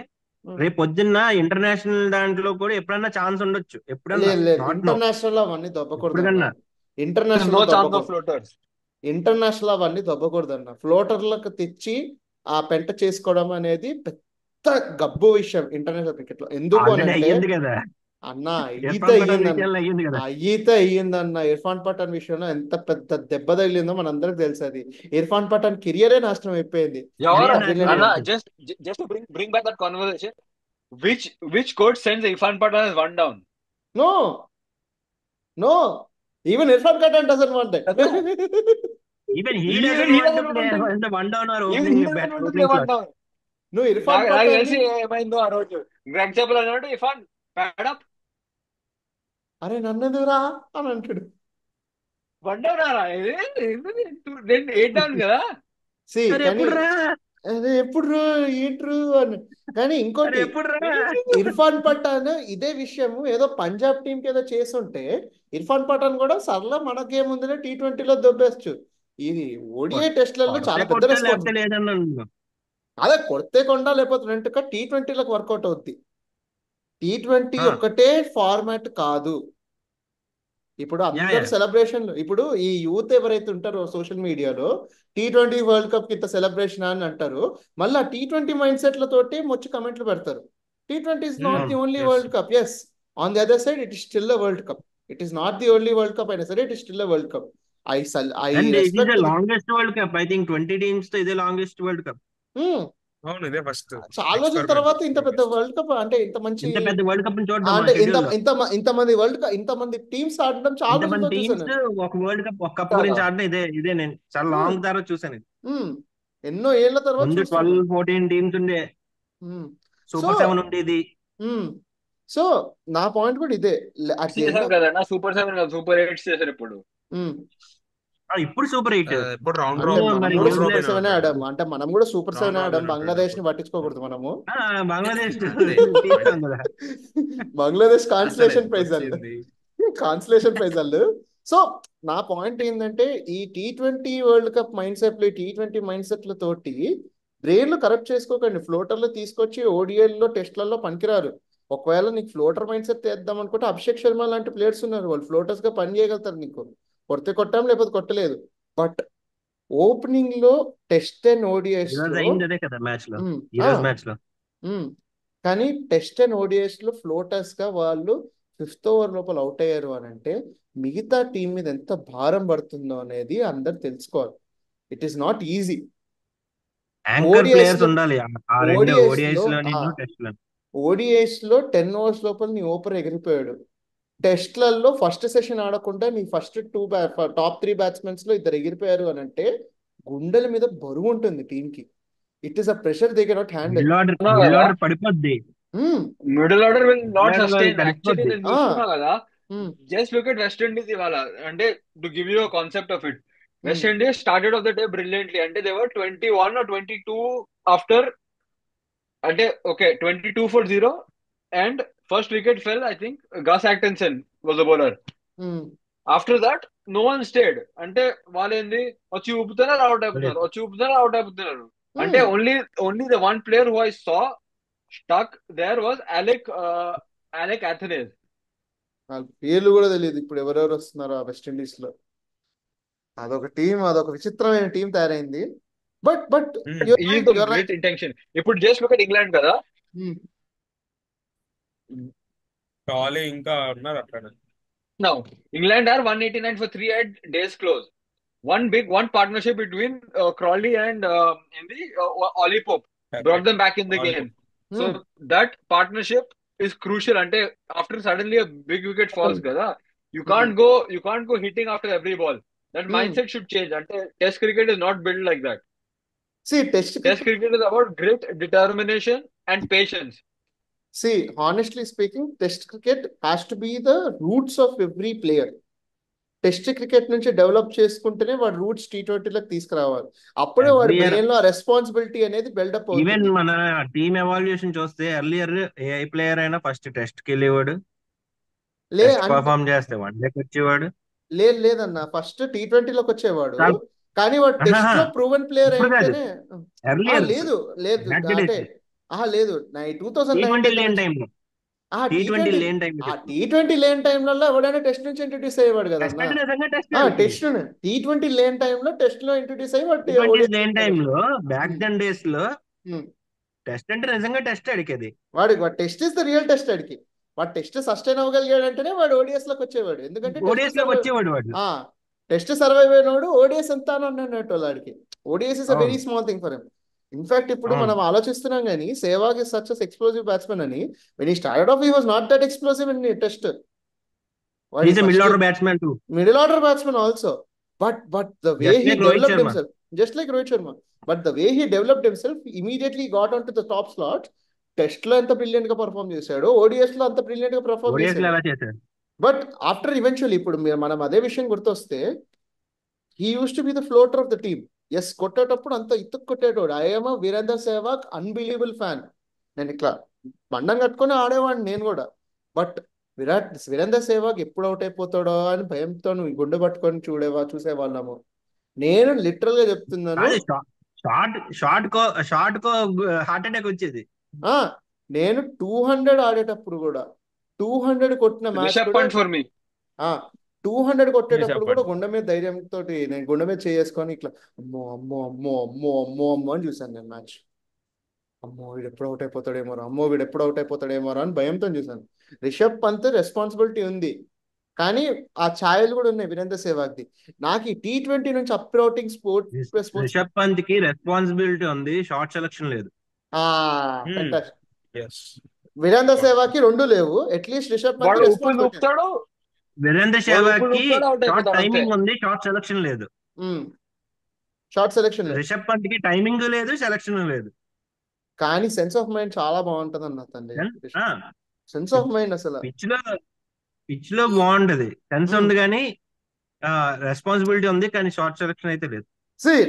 రేపు పొద్దున్న ఇంటర్నేషనల్ దాంట్లో కూడా ఎప్పుడన్నా ఛాన్స్ ఉండొచ్చు. ఎప్పుడన్నా, లేదు లేదు, నాట్ నో, ఇంటర్నేషనల్ అవన్నీ దొబ్బకూడదు అన్న. ఎప్పటికన్నా. There's international no chance of దొబ్బకూడదు. floaters. International అవన్నీ దొబ్బకూడదన్న. ఫ్లోటర్లకు తెచ్చి ఆ పెంట చేసుకోవడం అనేది పెద్ద గబ్బు విషయం ఇంటర్నేషనల్ క్రికెట్ లో. ఎందుకు ఆల్రెడీ అనంటే అయ్యింది కదా, అన్న ఈత ఇర్ఫాన్ పఠాన్ అయ్యిందన్న, విషయంలో అయ్యింది కదా. ఈత అయ్యిందన్న. ఇర్ఫాన్ పఠాన్ విషయంలో ఎంత పెద్ద దెబ్బ తగిలిందో మనందరికి తెలుసు. అది ఇర్ఫాన్ పఠాన్ కెరియరే నాశనం అయిపోయింది. Yeah, Career Anna, national Anna, అయిపోయింది. just to bring back that conversation, which coach sends Irfan Pathan as one down? No no, even Irfan Pathan doesn't want it. Even he Even doesn't he want to doesn't play want to. One down or Even he opening doesn't want to play opening one slot. down. నువ్వు ఇర్ఫాన్ నాకు పఠాన్ తెలిసి ఏమైందో ఆ రోజు Greg చెప్పులు అన్నాడు, ఇర్ఫాన్ ప్యాడప్ అరే నన్నెదురా అని అంటాడు. వన్ డౌన్ ఆరా ఇది 8 డౌన్ కదా. అరే కానీ ఎప్పుడు రా, అదే ఎప్పుడు ఏంట్రు అని. కానీ అరే ఇంకోటి, ఎప్పుడు రా. ఇర్ఫాన్ పఠాన్ ఇదే విషయము ఏదో పంజాబ్ టీం కి ఏదో చేస్తుంటే ఇర్ఫాన్ పఠాన్ కూడా సర్లా మనకేముందిలే T20లో దొబ్బేచ్చు. ఇది ఓడిఐ టెస్ట్లలో చాలా పెద్ద కొట్టే రెస్పాన్స్. లేకపోతే లేదన్నాను. అదే కొడితే కొండ లేకపోతే రెండుగా T20లకు వర్కౌట్ అవుద్ది. T20 ఆ, ఒక్కటే ఫార్మాట్ కాదు. ఇప్పుడు యా అందరు యా. సెలబ్రేషన్లు, ఇప్పుడు ఈ యూత్ ఎవరైతే ఉంటారో సోషల్ మీడియాలో T20 వరల్డ్ కప్ ఇంత సెలబ్రేషన్ అని అంటారు. మళ్ళీ T20 మైండ్ సెట్లతోటి వచ్చి కమెంట్లు పెడతారు. T20 is not the అవును. only yes World Cup. Yes, on the other side, it is still a World Cup. It is not the only World Cup అయినా సరే, it is still a World Cup. I and it is the respect. Longest world cup. I think 20 teams తో ఇదే longest world cup. అవును, ఇదే first చాలా రోజుల తర్వాత ఇంత పెద్ద వరల్డ్ కప్, అంటే ఇంత మంచి, ఇంత పెద్ద వరల్డ్ కప్ చూడడం మన అంటే ఇంత షెడ్యూల్ లో. ఇంత ఇంతమంది వరల్డ్ కప్, ఇంతమంది టీమ్స్ ఆడడం చాలా ఇంతమంది రోజులతో టీమ్స్ చూసాను. ఒక వరల్డ్ కప్, ఒక కప్ గురించి ఆడడం ఇదే నేను చాలా లాంగ్ తర్వాత చూసాను ఇది. ఉమ్, ఎన్నో ఏళ్ల తర్వాత ముందు చూస్తున్నాను. 12-14 టీమ్స్ ఉండే, సో సూపర్ 7 ఉండేది. సో నా పాయింట్ కూడా ఇదే. At the end చేశారు of- కదా నా సూపర్ 7 కాదు, సూపర్ 8 చేశారు ఇప్పుడు. ఇప్పుడు సూపర్ 8. ఇప్పుడు రౌండ్ అంటే అవును, మనం మరి కూడా న్యూజిలాండ్ సూపర్ 7 ఆడాము. అంటే మనం కూడా సూపర్ 7 Round ఆడాం. robin బంగ్లాదేశ్ ని ఉంటుంది. పట్టించుకోకూడదు మనము. బంగ్లాదేశ్ అదే తీస్తాం కదా. బంగ్లాదేశ్ అసలు కాన్సలేషన్ ఎందుకు ప్రైజ్ వాళ్ళు, వచ్చింది? కాన్సలేషన్ ప్రైజ్ వాళ్ళు. సో నా పాయింట్ ఏంటంటే, ఈ T20 world cup mind set, T20 mind సెట్లతోటి బ్రెయిన్లు కరెక్ట్ చేసుకోకండి. ఫ్లోటర్లు తీసుకొచ్చి ఓడిఐల్లో టెస్ట్లలో పనికిరారు. ఒకవేళ నీకు ఫ్లోటర్ మైండ్ సెట్ తెద్దాం అనుకుంటే అభిషేక్ శర్మ లాంటి ప్లేయర్స్ ఉన్నారు, వాళ్ళు ఫ్లోటర్స్ గా పని చేయగలుగుతారు. నీకు కొడితే కొట్టాం, లేకపోతే కొట్టలేదు. బట్ ఓపెనింగ్ లో టెస్ట్ అండ్ ఓడిఐస్ ఈరోజు లో అయింది అదే కదా మ్యాచ్ లో, ఈ రోజు మ్యాచ్ లో. కానీ టెస్ట్ అండ్ ఓడిఐస్ లో ఫ్లోటర్స్ గా వాళ్ళు 5th ఓవర్ లోపల అవుట్ అయ్యారు అని అంటే మిగతా టీం మీద ఎంత భారం పడుతుందో అనేది అందరు తెలుసుకోవాలి. It is not easy. Anchor ODIs players లో ఉండాలి ఆ రెండు ఓడిఐస్ ఓడిఐస్ లో లో నిన్ను టెస్ట్ లో. ఓడిఐస్ లో 10 ఓవర్స్ లోపల నీ ఓపెనర్ ఎగిరిపోయాడు. టెస్ట్లలో ఫస్ట్ సెషన్ ఆడకుండా నీ ఫస్ట్ టాప్ 3 బ్యాట్స్మెన్స్ లో ఇద్దరు ఎగిరిపోయారు అని అంటే గుండెల మీద బరువు ఉంటుంది టీం కి. It is a pressure they cannot handle. Middle order పడిపోద్ది. Middle order will not Middle order sustain. కలిసిపోద్ది. యాక్చువల్లీ నేను చూస్తున్నా కదా, just look at West Indies ఇవాళ. అంటే to give you concept of it, West Indies started off the day brilliantly. అంటే they were 21 or 22 after, అంటే okay 22 for 0, and first wicket fell. I think Gus Atkinson was the bowler. After that no one stayed. అంటే వాళ్ళు ఏంది, వచ్చి ఊపుతున్నారు, out అయిపోతున్నారు, వచ్చి ఊపుతున్నారు, out అయిపోతున్నారు. అంటే only the one player who I saw stuck there was Alick Athanaze. వాళ్ళ పేర్లు కూడా తెలియదు ఇప్పుడు ఎవరెవరు వస్తున్నారో ఆ వెస్టిండీస్ లో. అదొక టీం, అదొక విచిత్రమైన టీం తయారైంది. But great intention. ఇప్పుడు జస్ట్ లుక్ ఎట్ ఇంగ్లాండ్ కదా, కాలే ఇంకా ఉన్నారు అక్కడ. now England are 189 for 3 at day's close. One partnership between Crawley and Ollie Pope brought them back in the game. So that partnership is crucial. And after suddenly a big wicket falls, kada, you can't go hitting after every ball. That mindset should change. And Test cricket is not built like that. See, Test cricket is about grit, determination, and patience. See, honestly speaking, Test cricket has to be the roots of every player. Test cricket నుంచి develop చేసుకుంటేనే వాడు roots T20లకు తీసుకురావాలి. అప్పుడే వాడి Every year- brain లో responsibility అనేది buildup even అవుతుంది. మన టీమ్ ఎవాల్యుయేషన్ చూస్తే ఎర్లియర్ ఏ ప్లేయర్ అయినా ఫస్ట్ టెస్ట్ కి వెళ్ళేవాడు, లే టెస్ట్ అంటే పర్ఫామ్ చేస్తే వన్ డేకి వచ్చేవాడు. లేదన్న ఫస్ట్ T20లోకి వచ్చేవాడు, కాదు. కానీ వాడు టెస్ట్ లో ప్రూవెన్ ప్లేయర్ ఇప్పుడు కాదు. అయితేనే ఎర్లియర్ లేదు లేదు Back to అంటే లేదు T20 లేని టైంలో T20 లేని టైంలో T20 లేని టైంలలో ఎవడైనా టెస్ట్ నుంచి ఇంట్రడ్యూస్ అయ్యేవాడు కదా టెస్ట్ అంటే నిజంగా టెస్ట్ టెస్ట్ T20 లేని టైంలో టెస్ట్ లో ఇంట్రడ్యూస్ అయ్యి వాడు T20 లేని టైంలో బ్యాక్ దెన్ డేస్ లో Hmm. టెస్ట్ అంటే నిజంగా టెస్ట్ అడిగేది. వాడు test is the real test అడిగి వాడు టెస్ట్ సస్టైన్ అవ్వగలిగాడు అంటేనే వాడు ఓడిఎస్ లోకి వచ్చేవాడు. ఎందుకంటే ఓడిఎస్ లోకి వచ్చేవాడు వాడు. టెస్ట్ సర్వైవ్ అయినోడు ఓడిఎస్ ఎంత అని అన్నట్టు వాడికి. ODIs is a very small thing for him. In fact ఇప్పుడు మనం ఆలోచిస్తున్నాం కానీ Sehwag is such explosive batsmen అని. When he started off he was not that explosive in test. Middle order batsmen to middle order batsmen also, but the way he developed himself just like Rohit Sharma, but the way he developed himself immediately got on to the top slot. Test లో ఎంత brilliant గా perform చేశాడు, ODIs లో అంత brilliant గా perform చేశాడు. But after eventually ఇప్పుడు మనం అదే విషయం గుర్తొస్తే he used to be the floater of the team. Yes కొట్టేటప్పుడు అంత ఇత్తుకు కొట్టేటోడు. I'm Virender Sehwag unbelievable fan. నేను ఇట్లా బండం కట్టుకొని ఆడేవాడిని నేను కూడా. బట్ వీరేందర్ సెహ్వాగ్ ఎప్పుడు అవుట్ అయిపోతాడో అని భయంతో గుండె పట్టుకొని చూసేవాళ్ళము. నేను లిటరల్ గా చెప్తున్నాను, షార్ట్ కో హార్ట్ అటాక్ వచ్చేది. నేను 200 ఆడేటప్పుడు కూడా 200 కొట్టిన మ్యాచ్ కూడా 200 కొట్టేటప్పుడు కూడా గుండె మీద ధైర్యంతో నేను గుండె మీద చేసుకొని ఇట్లా అమ్మో అమ్మో అమ్మో అమ్మో అమ్మో అమ్మో అని చూసాను నేను మ్యాచ్. అమ్మో వీడు ఎప్పుడు అవుట్ అయిపోతాడేమో అని భయంతో చూసాను. రిషబ్ పంత్ రెస్పాన్సిబిలిటీ ఉంది, కానీ ఆ ఛాయలు కూడా ఉన్నాయి వీరేందర్ సెహ్వాగ్ది. నాకు ఈ T20 నుంచి అప్ రౌటింగ్ రిషబ్ పంత్ కి రెస్పాన్సిబిలిటీ ఉంది, షార్ట్ సెలక్షన్ లేదు. వీరేందర్ సెహ్వాగ్ కి రెండు లేవు. అట్లీస్ట్ రిషబ్ పంత్ వీరేందర్ సెహ్వాగ్ కి షార్ట్ టైమింగ్ ఉంది, షార్ట్ సెలక్షన్ లేదు. రిషబ్ పంత్ కి టైమింగ్ లేదు, సెలక్షన్ లేదు, కానీ సెన్స్ ఆఫ్ మైండ్ చాలా బాగుంటది అన్న తండ్రి. సెన్స్ ఆఫ్ మైండ్ అసలు పిచ్ లో బాగుంటది, సెన్స్ ఉంది కానీ రెస్పాన్సిబిలిటీ ఉంది, కానీ షార్ట్ సెలక్షన్ అయితే లేదు.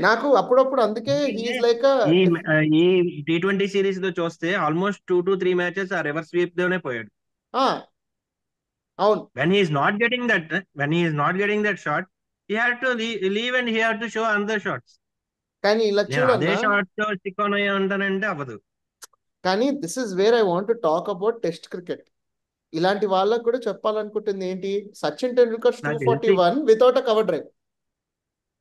నాకు అప్పుడప్పుడు అందుకే ఈ T20 సిరీస్ లో చూస్తే ఆల్మోస్ట్ 2 to 3 మ్యాచెస్ ఆ రివర్స్ స్వీప్ లోనే పోయాడు. అవును, when he is not getting that shot, he had to leave and he had to show another shots. కానీ ఇలా అదే షాట్ తో స్టిక్ ఆన్ అయ్యి ఉంటానంటే అవ్వదు. కానీ this is where I want to talk about test cricket. ఇలాంటి వాళ్ళకు కూడా చెప్పాలనుకుంటుంది ఏంటి, సచిన్ టెండూల్కర్ 241 వితౌట్ అ కవర్ డ్రైవ్.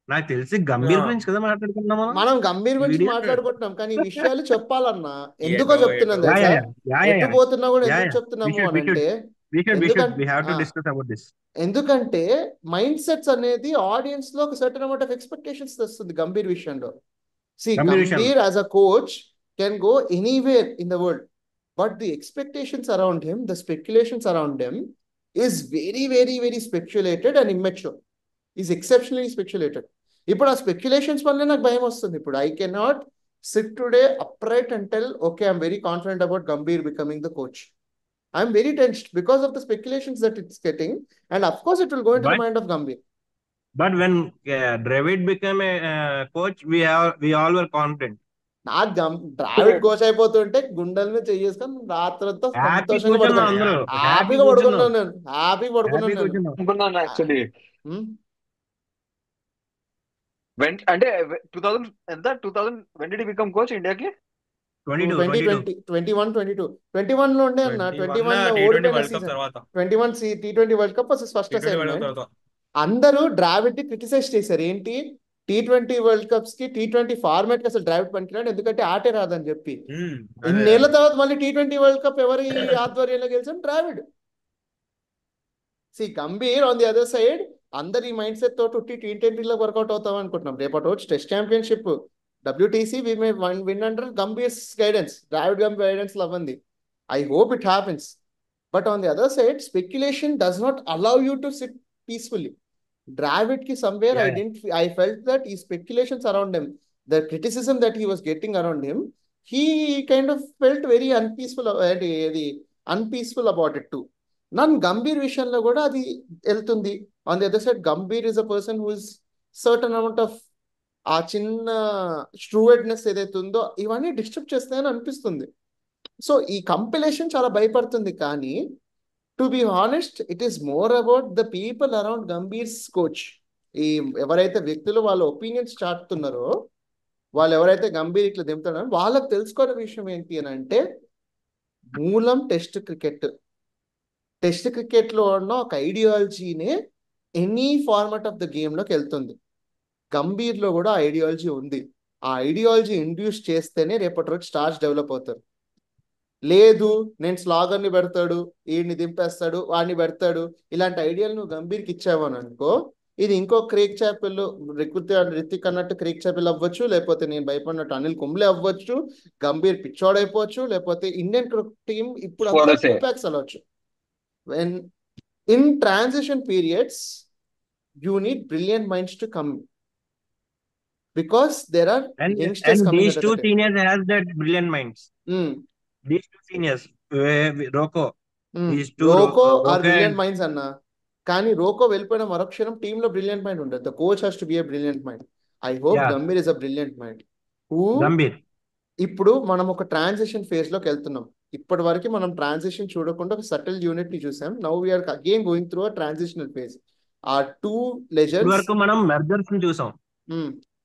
నాకు తెలిసి గంభీర్ గురించి కదా మాట్లాడుకున్నాము మనం. గంభీర్ గురించి మాట్లాడుకుంటున్నాం, కానీ విషయాలు చెప్పాలన్నా ఎందుకో చెప్తున్నాం తెలుసా, ఎటు పోతున్నా కూడా ఎందుకు చెప్తున్నాము అని అంటే ఎందుకంటే మైండ్ సెట్స్ అనేది ఆడియన్స్ లో ఒక సర్టన్ అమౌంట్ ఆఫ్ ఎక్స్పెక్టేషన్స్ తెస్తుంది గంభీర్ విషయంలో. Gambhir as a coach can go anywhere in the world, but the expectations around him, the speculations around him is very very very speculated and immature, is exceptionally speculated. ఇప్పుడు ఆ speculations వల్లే నాకు భయం వస్తుంది. ఇప్పుడు I cannot SIT today upright and tell okay I'm very confident about Gambhir becoming the coach. I'm very tensed because of the speculations that it's getting, and of course it will go into the mind of Gambhir. But when Dravid became a coach, we all were confident. నాకు Dravid coach అయిపోతుంటే గుండెల మీద చేసుకొని రాత్రంతా సంతోషంగా పడుకున్నాను, హ్యాపీగా పడుకున్నాను యాక్చువల్లీ. అంటే 2000 when did he become coach ఇండియాకి? 21 లో ఉండే అన్న. 21 లో ఓడిపోయిన season 21 T20 world cup first assignment. అందరూ ద్రావిడ్ ని క్రిటిసైజ్ చేశారు. ఏంటి T20 వరల్డ్ కప్స్ కి T20 ఫార్మాట్ కి అసలు ద్రావిడ్ పనికిరాడు, ఎందుకంటే ఆటే రాదని చెప్పి. ఇన్నేళ్ల తర్వాత మళ్ళీ T20 వరల్డ్ కప్ ఎవరి ఆధ్వర్యంలో గెలిచాం? Dravid. Gambhir on the other side అందరు ఈ మైండ్ సెట్ తోటి T20 లో వర్కౌట్ అవుతాం అనుకుంటున్నాం. రేపటి రోజు test championship WTC we may win under Gambhir's guidance, Dravid guidance లో అవ్వంది. I hope it happens. But on the other side, speculation does not allow you to sit peacefully. Dravid ki somewhere Yeah, I felt that his speculations around him, the criticism that he was getting around him, he kind of felt very unpeaceful about it too. నన్ను గంభీర్ విషయంలో కూడా అది వెళ్తుంది. On the other side Gambhir is a person who is certain amount of ఆ చిన్న స్ట్రూవెడ్నెస్ ఏదైతే ఉందో ఇవన్నీ డిస్టర్బ్ చేస్తాయని అనిపిస్తుంది. సో ఈ కంపిలేషన్ చాలా భయపడుతుంది. కానీ to be honest it is more about the people around Gambhir's coach. ఈ ఎవరైతే వ్యక్తులు వాళ్ళ ఒపీనియన్స్ చాటుతున్నారో, వాళ్ళు ఎవరైతే గంభీర్ ఇట్లా దింపుతున్నారో వాళ్ళకి తెలుసుకోని విషయం ఏంటి అని అంటే, మూలం టెస్ట్ క్రికెట్. టెస్ట్ క్రికెట్లో ఉన్న ఒక ఐడియాలజీనే ఎనీ ఫార్మాట్ ఆఫ్ ద గేమ్లోకి వెళ్తుంది. గంభీర్లో కూడా ఐడియాలజీ ఉంది. ఆ ఐడియాలజీ ఇండ్యూస్ చేస్తేనే రేపటి రోజు స్టార్స్ డెవలప్ అవుతారు. లేదు నేను స్లాగర్ని పెడతాడు, వీడిని దింపేస్తాడు, వాడిని పెడతాడు, ఇలాంటి ఐడియాలు నువ్వు గంభీర్కి ఇచ్చావని అనుకో, ఇది ఇంకో క్రేక్ చాపెల్, రితిక్ అన్నట్టు క్రేక్ చాపెల్ అవ్వచ్చు, లేకపోతే నేను భయపడినట్టు అనిల్ కుంబ్లే అవ్వచ్చు, గంభీర్ పిచ్చోడైపోవచ్చు, లేకపోతే ఇండియన్ టీం ఇప్పుడు అంతా ఇంపాక్ట్స్ అవ్వచ్చు. When in transition periods you need brilliant minds to come, because there are youngsters coming these out two of the seniors has that brilliant minds. These two seniors, Rocco, these two Rocco are Rocco brilliant minds అన్న. కానీ రోకో వెళ్ళిపోయిన మరొక్షణం టీంలో brilliant mind ఉండదు. The coach has to be a brilliant mind. I hope Yeah. Gambhir is a brilliant mind. Gambhir ఇప్పుడు మనం ఒక transition phase లోకి వెళ్తున్నాం. ఇప్పటి వరకు మనం ట్రాన్సిషన్ చూడకుండా ఒక సటిల్ యూనిట్ ని చూసాం. Now we are again going through a transitional phase. ఆ టూ లెజెండ్స్ వరకు మనం మెర్జర్స్ ని చూసాం.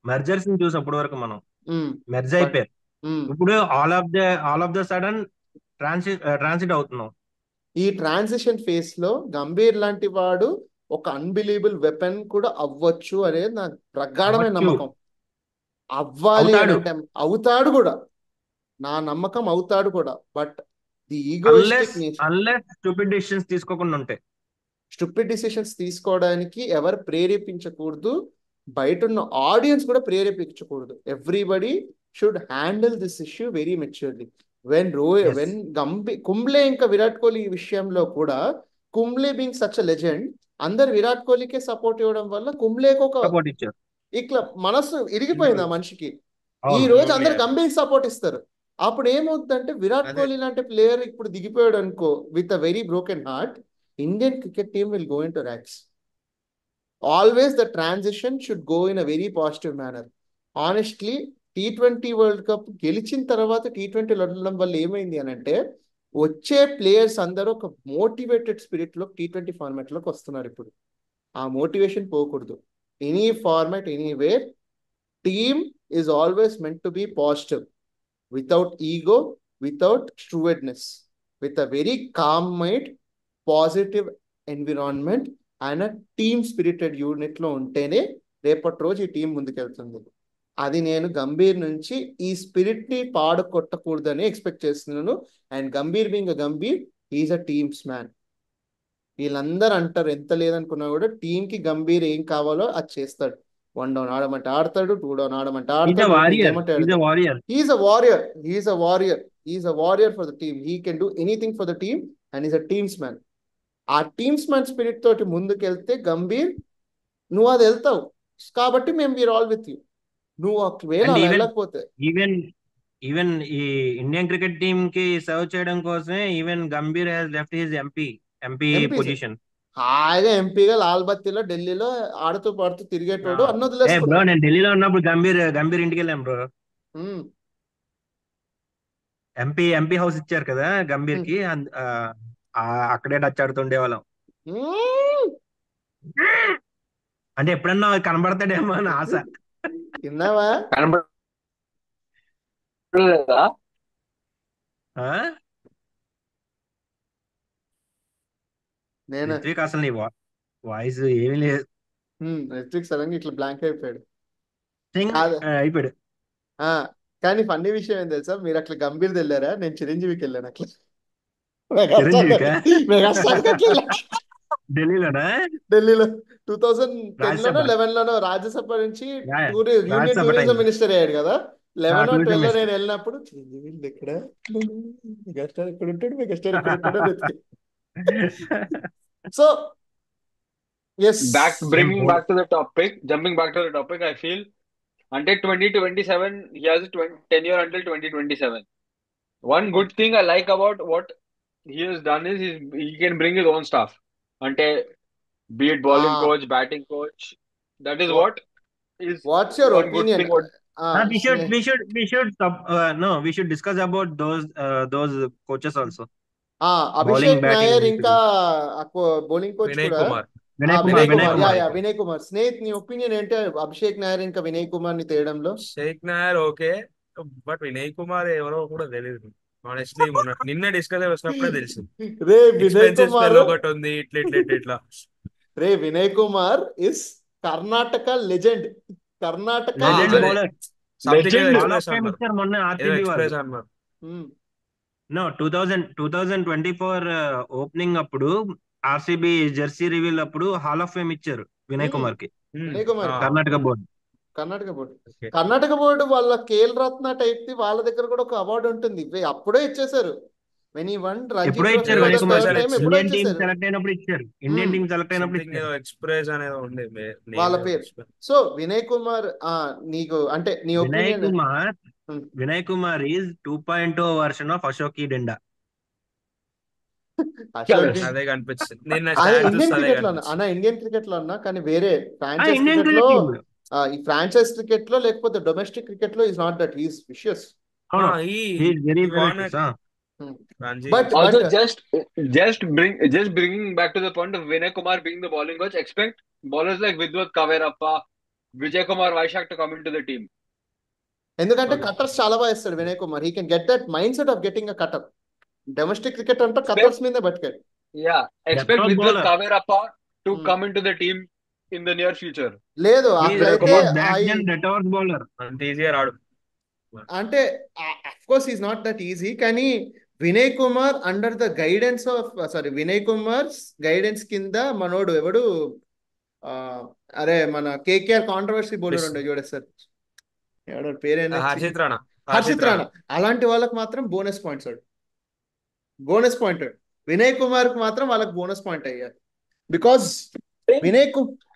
మెర్జర్స్ ని చూసాం ఇప్పుడు వరకు మనం. మెర్జ్ అయిపోయారు. ఇప్పుడు all of the sudden transit అవుతున్నాం. ఈ ట్రాన్సిషన్ ఫేజ్ లో గంభీర్ లాంటి వాడు ఒక అన్బిలీవబుల్ వెపన్ కూడా అవ్వచ్చు అనేది నా ప్రగాఢమైన నమ్మకం. అవ్వాలి అంటే అవుతాడు కూడా, నా నమ్మకం అవుతాడు కూడా. But the egoistic nature, unless stupid decisions తీసుకోకుండా ఉంటే, స్టూపిడ్ డిసిషన్స్ తీసుకోవడానికి ఎవరు ప్రేరేపించకూడదు, బయట ఉన్న ఆడియన్స్ కూడా ప్రేరేపించకూడదు. Everybody should handle this issue very maturely. When Kumble ఇంకా విరాట్ కోహ్లీ విషయంలో కూడా, Kumble being such a legend, అందరు విరాట్ కోహ్లీకే సపోర్ట్ ఇవ్వడం వల్ల కుంబ్లేకి ఒక ఇట్లా మనసు ఇరిగిపోయింది ఆ మనిషికి. ఈ రోజు అందరు గంభీర్ సపోర్ట్ ఇస్తారు. అప్పుడు ఏమవుతుందంటే విరాట్ కోహ్లీ లాంటి ప్లేయర్ ఇప్పుడు దిగిపోయాడు అనుకో, with a very broken heart, Indian cricket team will go in to racks. Always the transition should go in a very positive manner. Honestly T20 world cup గెలిచిన తర్వాత T20 వెళ్ళడం వల్ల ఏమైంది అని అంటే, వచ్చే ప్లేయర్స్ అందరూ ఒక మోటివేటెడ్ స్పిరిట్ లో T20 ఫార్మాట్ లోకి వస్తున్నారు. ఇప్పుడు ఆ మోటివేషన్ పోకూడదు. Any format anywhere, team is always meant to be positive, without ego, without shrewdness, with a very calm mind, positive environment and team spirited unit లో ఉంటేనే రేపటి రోజు ఈ టీం ముందుకెళ్తుంది. అది నేను గంభీర్ నుంచి ఈ స్పిరిట్ ని పాడుకొట్టకూడదని ఎక్స్పెక్ట్ చేస్తున్నాను. And Gambhir being Gambhir, is a teams man. వీళ్ళందరూ అంటారు ఎంత లేదనుకున్నా కూడా టీమ్ కి గంభీర్ ఏం కావాలో అది చేస్తాడు. 1 డౌన్ ఆడమంటే ఆడతాడు, 2 డౌన్ ఆడమంటే ఆడతాడు. Is a warrior for the team. He can do anything for the team and is a teams man. ఆ టీమ్స్ మ్యాన్ స్పిరిట్ తోటి ముందుకెళ్తే గంభీర్, నువ్వు అది వెళ్తావు కాబట్టి మేము వీఆర్ ఆల్ విత్ యూ. నువ్వు ఒకవేళ వెళ్ళకపోతే, ఈవెన్ ఈ ఇండియన్ క్రికెట్ టీమ్ కి సర్వ్ చేయడం కోసమే even Gambhir has left his MP position. హాయిగా ఎంపీగా లాల్ బత్తిలో ఢిల్లీలో ఆడుతూ పాడుతూ తిరిగేటోడు అన్న వదిలేసుకున్నాడు. నేను ఢిల్లీలో ఉన్నప్పుడు గంభీర్ ఇంటికి వెళ్ళాను బ్రో. ఎంపీ హౌస్ ఇచ్చారు కదా గంభీర్ కి, అక్కడే టచ్ ఆడుతుండే వాళ్ళం. అంటే ఎప్పుడన్నా కనబడతాడేమో అని ఆశ. విన్నావా? నేను అసలు నీ వాయిస్ ఏమీ లేదు. సడన్ గా ఇట్లా బ్లాంక్ అయిపోయాడు. అయిపోయాడు. కానీ ఫన్నీ విషయం ఏం తెలుసా, మీరు అట్లా గంభీర్ వెళ్ళారా? నేను చిరంజీవికి వెళ్ళాను. అట్లా ఢిల్లీలో 2010 లోనో 11 లోనో రాజ్యసభ నుంచి యూనియన్ టూరిజం మినిస్టర్ అయ్యాడు కదా. 11 టూ ఇస్ 12 మిస్. నేను వెళ్ళినప్పుడు వీళ్ళు ఎక్కడ, మెగాస్టార్ ఎక్కడ ఉంటాడు, మెగాస్టార్ ఎక్కడ ఉంటాడో వెతికి. So yes, Bringing back to the topic, jumping back to the topic, I feel until 2027, he has a 10 year until 2027. One good thing I like about what he has done is he can bring his own staff. Ante, be it bowling coach, batting coach. That is what is what's your one good opinion? thing. What We should discuss about those coaches also. Abhishek Bowling, batting, Nair everything. ఇంకా bowling coach Vinay కూడా Kumar. Vinay Vinay Kumar. Kumar. Vinay Kumar. Snehith, నీ opinion ఏంటి అభిషేక్ నాయర్ ఇంకా వినయ్ కుమార్ ని తేయడంలో? షేక్ Nayar okay, but Vinay Kumar ఎవరో కూడా తెలియదు ఆనెస్ట్లీ. నిన్న డిస్కస్ వచ్చినప్పుడే తెలిసింది. రే వినయ్ ఎక్స్పెన్సివ్ కుమార్, స్పెల్ ఒకటి ఉంది, ఇట్లా. రే Vinay Kumar is Karnataka legend. Karnataka Legend legend. bowler. Something Legend. Hall of Fame ఇచ్చారు మొన్న RCB వాళ్ళు. ఎక్స్ప్రెస్ అన్నారు. No, 2024 ఓపెనింగ్ అప్పుడు ఆర్సీబీ జెర్సీ రివీల్ అప్పుడు హాల్ ఆఫ్ ఫేమ్ ఇచ్చారు వినయ్ కుమార్ కి, Vinay Kumar Karnataka board. Karnataka board. Okay. Karnataka board వాళ్ళ కేఎల్ రత్న టైప్ ది వాళ్ళ దగ్గర కూడా ఒక అవార్డు ఉంటుంది. అప్పుడే ఇచ్చేసారు. When he won Ranji ఎప్పుడో Trophy ఇచ్చారు for Vinay the Kumar. third time, ఎప్పుడో ఇండియన్ టీమ్ ఇచ్చేసారు. సెలెక్ట్ అయినప్పుడు ఇచ్చారు. ఇండియన్ టీమ్ సెలెక్ట్ అయినప్పుడు సంథింగ్ ఇచ్చారు. ఎక్స్ప్రెస్ అనేది ఉంది వాళ్ళ పేరు. సో వినయ్ కుమార్, నీకు అంటే నీ Vinay opinion? Kumar Vinay Kumar is 2.0 version of Ashok Dinda. అదే కనిపిస్తుంది నిన్న అదే stats ఇండియన్ చూస్తే అదే క్రికెట్ లో కనిపిస్తుంది. అన్న, ఇండియన్ క్రికెట్ లో అన్నా, కానీ వేరే ఫ్రాంచైజ్ ఇండియన్ క్రికెట్ లో, క్రికెట్ టీమ్. ఈ ఫ్రాంచైజ్ క్రికెట్ లో లేకపోతే డొమెస్టిక్ క్రికెట్ లో is not that, is vicious. Very Ranji But Also, just bringing back to the point of Vinay Kumar being the bowling coach. Expect bowlers like Vidwat Kaverappa, Vijay Kumar Vaishak to come into the team. ఎందుకంటే Okay. Cutters చాలా బాగా ఇస్తాడు Vinay Kumar. He can get that mind set of getting a cutter. Domestic cricket అంటే cutters మీదే బతికాడు. Yeah, expect Depth of Vidwat bowler. Kaverappa to come into the team in the near future. లేదు అట్లయితే bowler. అంత ఈజీగా రాడు. అంటే of course is not that easy, కానీ Vinay Kumar under the guidance of Vinay Kumar guidance కింద మనోడు ఎవడు, అరే మన కేకేఆర్ కాంట్రవర్సీ బౌలర్ ఉండే చూడే సార్, ఎవడో పేరేంటి, హర్షిత్ రాణా. అలాంటి వాళ్ళకి మాత్రం బోనస్ పాయింట్స్ వాడు, బోనస్ పాయింట్. వినయ్ కుమార్ కి మాత్రం వాళ్ళకి బోనస్ పాయింట్ అయ్యారు. Because Vinay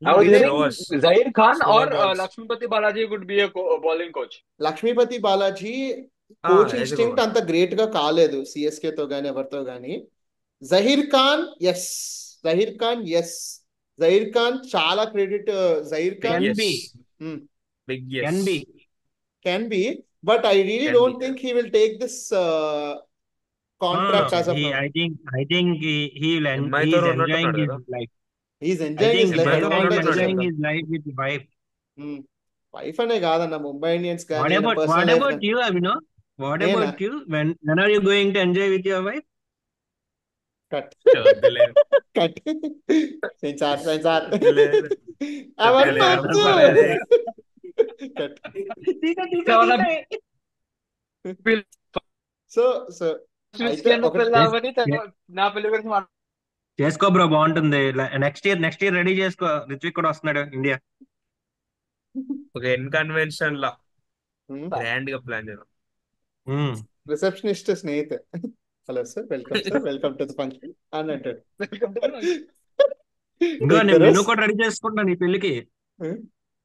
I was Vinay- saying Zahir Khan Slower or balls. Lakshmipati Balaji could be a bowling coach. Lakshmipathy Balaji coaching instinct అంత గ్రేట్ గా కాలేదు సిఎస్కే తో గానీ ఎవరితో గానీ. జహీర్ ఖాన్ ఎస్, జహీర్ ఖాన్ చాలా credit. Zaheer Khan can be, but I really don't think he will take this contract as of now. I think he will MI he తో is ఉన్నట్టున్నాడు enjoying his కదా. life. He's I enjoying think his life. he I is don't want to enjoying judge his life with wife. Wife అనే కాదన్న, Mumbai Indians What about you, Abhinav? What Nena. about you? When are you going to enjoy with your wife? Cut వద్దులేదు. Cut censor లేదు. అవన్నీ లేదు. వద్దు. పర్లేదు. Cut. Kavala so అయితే ఒక నా పెళ్లి గురించి చేసుకో బ్రో, బాగుంటుంది. నెక్స్ట్ ఇయర్ రెడీ చేసుకో. రిత్విక్ కూడా వస్తున్నాడు ఇండియా. ఒక ఇన్కన్వెన్షన్ లా గ్రాండ్ గా ప్లాన్ చేద్దాం. Receptionist Snehitha, hello sir, welcome to the function అని అంటాడు. ఇంకా నేను మెనూ కూడా రెడీ చేసుకుంటున్నాను ఈ పెళ్లికి.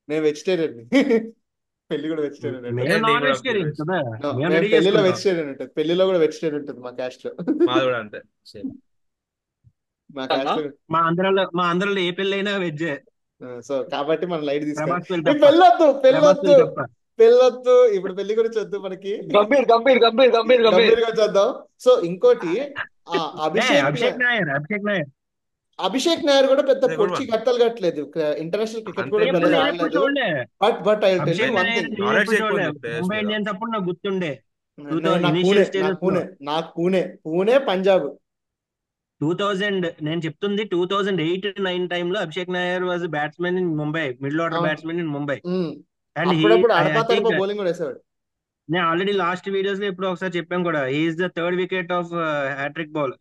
నేను వెజిటేరియన్, పెళ్లి కూడా వెజిటేరియన్. మేము నాన్ వెజిటేరియన్ కదా, మేము రెడీ పెళ్లిలో చేసుకుంటాం. వెజిటేరియన్ ఉంటుంది, పెళ్లిలో కూడా వెజిటేరియన్ ఉంటుంది మా క్యాస్ట్ లో. మాది కూడా అంతే. మా క్యాస్ట్ లో. మా ఆంధ్రలో ఏ పెళ్లి అయినా వెజ్. సో కాబట్టి మనం లైట్ ప్రభాస్ తీసుకోవాలి. పెళ్లి తప్ప. పెళ్ళొద్దు, ఇప్పుడు పెళ్లి గురించి వద్దు మనకి, గంభీర్ గంభీర్గా వచ్చేద్దాం. సో ఇంకోటి అభిషేక్ నాయర్ కూడా పెద్ద పొడిచి కట్టలు కట్టలేదు, ఇంటర్నేషనల్ క్రికెట్ కూడా పెద్దగా ఆడలేదు. But I tell you one thing, Mumbai Indians అప్పుడు నాకు గుర్తుండే. నాకు పూణే పంజాబ్ 2000, నేను చెప్తుంది 2008-9 టైమ్ లో Abhishek Nayar was batsmen in Mumbai, middle order batsmen in Mumbai. And bowling కూడా వేసేవాడు. నేను ఆల్రెడీ లాస్ట్ వీడియోస్ లో ఇప్పుడు ఒకసారి చెప్పాను కూడా, he is the third wicket of hat-trick ball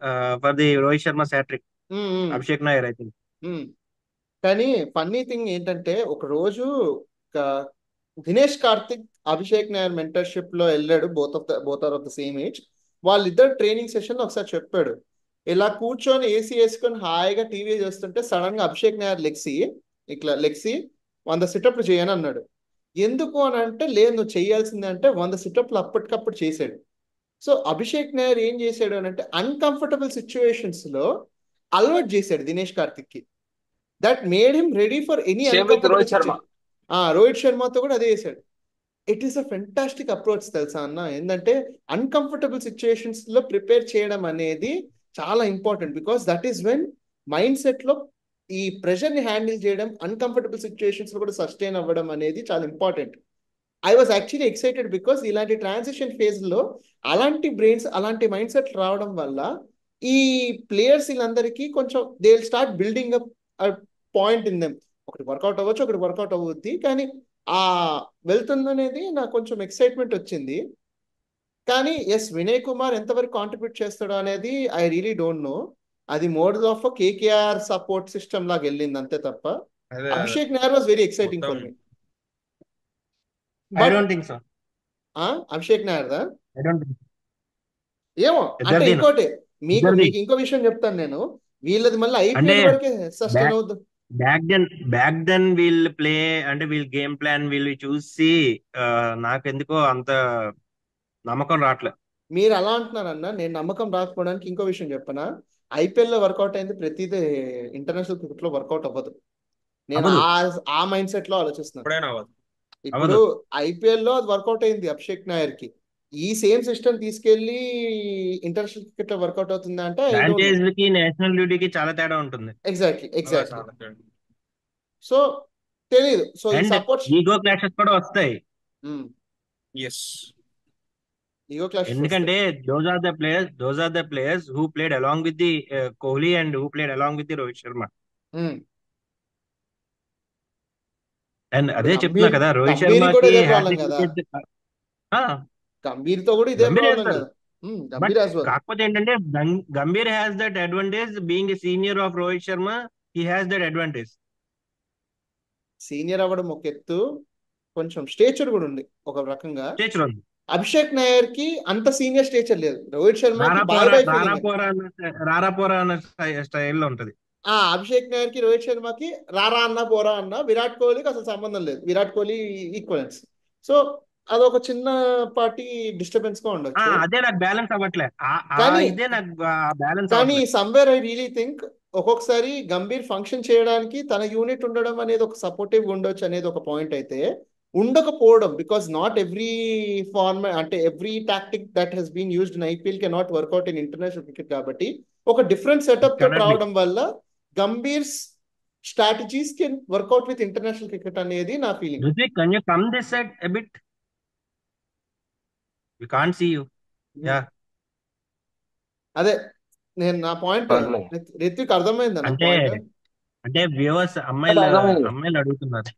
for the Rohit Sharma hat-trick, Abhishek Nayar I think. కానీ ఫన్నీ థింగ్ ఏంటంటే, ఒక రోజు దినేష్ కార్తిక్ అభిషేక్ నాయర్ మెంటర్షిప్ లో వెళ్ళాడు. Both are of the same age. వాళ్ళిద్దరు ట్రైనింగ్ సెషన్ లో ఒకసారి చెప్పాడు, ఇలా కూర్చొని ఏసీ వేసుకొని హాయిగా టీవీ చూస్తుంటే సడన్ గా అభిషేక్ నాయర్ ఇట్లా లెగ్సి 100 సిటప్లు చేయని అన్నాడు. ఎందుకు అని అంటే, లేదు నువ్వు చేయాల్సిందే అంటే 100 సిటప్లు అప్పటికప్పుడు చేశాడు. సో అభిషేక్ నాయర్ ఏం చేశాడు అని అంటే, అన్కంఫర్టబుల్ సిచ్యువేషన్స్ లో అలవాటు చేశాడు దినేష్ కార్తిక్ కి. That made him ready for any same with uncomfortable Rohit Sharma. Situation. Rohit శర్మతో కూడా అదే చేశాడు. It is a fantastic approach తెలుసా అన్న. ఏంటంటే అన్కంఫర్టబుల్ సిచ్యువేషన్స్ లో ప్రిపేర్ చేయడం అనేది చాలా important. Because that is when mind set లో ఈ ప్రెషర్ ని హ్యాండిల్ చేయడం, అన్కంఫర్టబుల్ సిచ్యువేషన్స్ లో కూడా సస్టైన్ అవ్వడం అనేది చాలా important. I was actually excited because ఇలాంటి ట్రాన్సిషన్ ఫేజ్ లో అలాంటి బ్రెయిన్స్, అలాంటి మైండ్ సెట్ రావడం వల్ల ఈ ప్లేయర్స్ వీళ్ళందరికీ కొంచెం they will start building up point in them. ఒకటి వర్కౌట్ అవ్వచ్చు, ఒకటి వర్కౌట్ అవ్వద్ది, కానీ ఆ వెళ్తుందనేది నాకు కొంచెం ఎక్సైట్మెంట్ వచ్చింది. కానీ ఎస్, వినయ్ కుమార్ ఎంతవరకు కాంట్రిబ్యూట్ చేస్తాడో అనేది ఐ రియలీ డోంట్ నో. అది mode of KKR support system లాగా వెళ్ళింది అంతే తప్ప. అదే Abhishek Nayar was very exciting for మొత్తం me. I but don't think so. Abhishek Nayar దా ఐ డోంట్ థింక్. ఏమో అంటే ఇద్దరిది ఇంకోటి మీకు ఇద్దరిది మీకు ఇంకో విషయం చెప్తాను నేను. వీళ్ళది మళ్ళీ అంటే ఐపీఎల్ వరకే సస్టైన్ అవుద్దు. బ్యాక్ దెన్ వీళ్ళు ప్లే అంటే వీళ్ళ గేమ్ ప్లాన్ వీళ్ళు చూసి నాకెందుకో అంత నమ్మకం రావట్లేదు. మీరు అలా అంటున్నారన్న, నేను నమ్మకం రాకపోవడానికి ఇంకో విషయం చెప్పనా. ఐపీఎల్ లో వర్కౌట్ అయింది ప్రతిదీ ఇంటర్నేషనల్ క్రికెట్ లో వర్కౌట్ అవ్వదు. నేను అవ్వదు, ఆ మైండ్ సెట్ లో ఆలోచిస్తున్నాను. ఎప్పుడైనా అవ్వదు. ఇప్పుడు అవ్వదు. ఐపీఎల్ లో అది వర్కౌట్ అయింది అభిషేక్ నాయర్ కి. ఈ సేమ్ సిస్టమ్ తీసుకెళ్లి ఇంటర్నేషనల్ క్రికెట్ లో వర్కౌట్ అవుతుందా అంటే ఐ డోంట్ నో. ఫ్రాంచైజీకి నేషనల్ డ్యూటీకి చాలా తేడా ఉంటుంది. ఎగ్జాక్ట్లీ అలా ఎగ్జాక్ట్లీ. చాలా తేడా. సో తెలియదు. సో ఈ అండ్ సపోర్ట్ ఈగో క్లాషెస్ కూడా వస్తాయి. ఎస్ ఈగో క్లాషెస్ వస్తాయి. ఎందుకంటే those are the players who played along with the Kohli and who played along with the Rohit Sharma. Hmm. And ఇప్పుడు అదే చెప్తున్నా కదా, రోహిత్ కూడా శర్మకి ఇదే ప్రాబ్లం కదా. గంభీర్ తో కూడా ఇదే గంభీర్ ప్రాబ్లం వేస్తారు. కదా. But Gambhir as well. కాకపోతే ఏంటంటే Gambhir has that advantage being senior of Rohit Sharma. He has that advantage. Senior అవ్వడం ఒక ఎత్తు, కొంచెం స్టేచర్ కూడా ఉంది ఒక రకంగా. స్టేచర్ ఉంది. అభిషేక్ నాయర్ కి అంత సీనియర్ స్టేచర్ లేదు. రోహిత్ శర్మకి బాయ్ బాయ్ ఫీలింగ్. రారాపోరా అన్న స్టైల్లో ఉంటది. అభిషేక్ నాయర్ కి రోహిత్ శర్మకి రారా అన్న పోరా అన్న. విరాట్ కోహ్లీకి అసలు సంబంధం లేదు. విరాట్ కోహ్లీ ఈక్వలెన్స్. సో అదొక చిన్న పార్టీ డిస్టర్బెన్స్ గా ఉండొచ్చు. అదే నాకు బ్యాలెన్స్ అవ్వట్లే. కానీ ఇదే నాకు బ్యాలెన్స్ కానీ అవ్వట్లేదు. సమ్వేర్ ఐ రియలీ థింక్ ఒక్కొక్కసారి గంభీర్ ఫంక్షన్ చేయడానికి తన యూనిట్ ఉండడం అనేది ఒక సపోర్టివ్ ఉండొచ్చు అనేది ఒక పాయింట్ అయితే, ఉండకపోవడం బికాస్ నాట్ ఎవ్రీ ఫార్మాట్ అంటే every tactic that he's been used in IPL can not work out in international cricket. కాబట్టి ఒక డిఫరెంట్ సెటప్ తో రావడం వల్ల Gambhir's strategies can work out with international cricket అనేది నా feeling. Ritwik, can you come this side a bit? We can't see you. Yeah. అదే నేను నా పాయింట్. రిత్విక్ అర్థమైందా నా అంటే పాయింట్? అంటే వ్యూవర్స్ అమ్మాయిలు అర్థమైంది. అడుగుతున్నారు.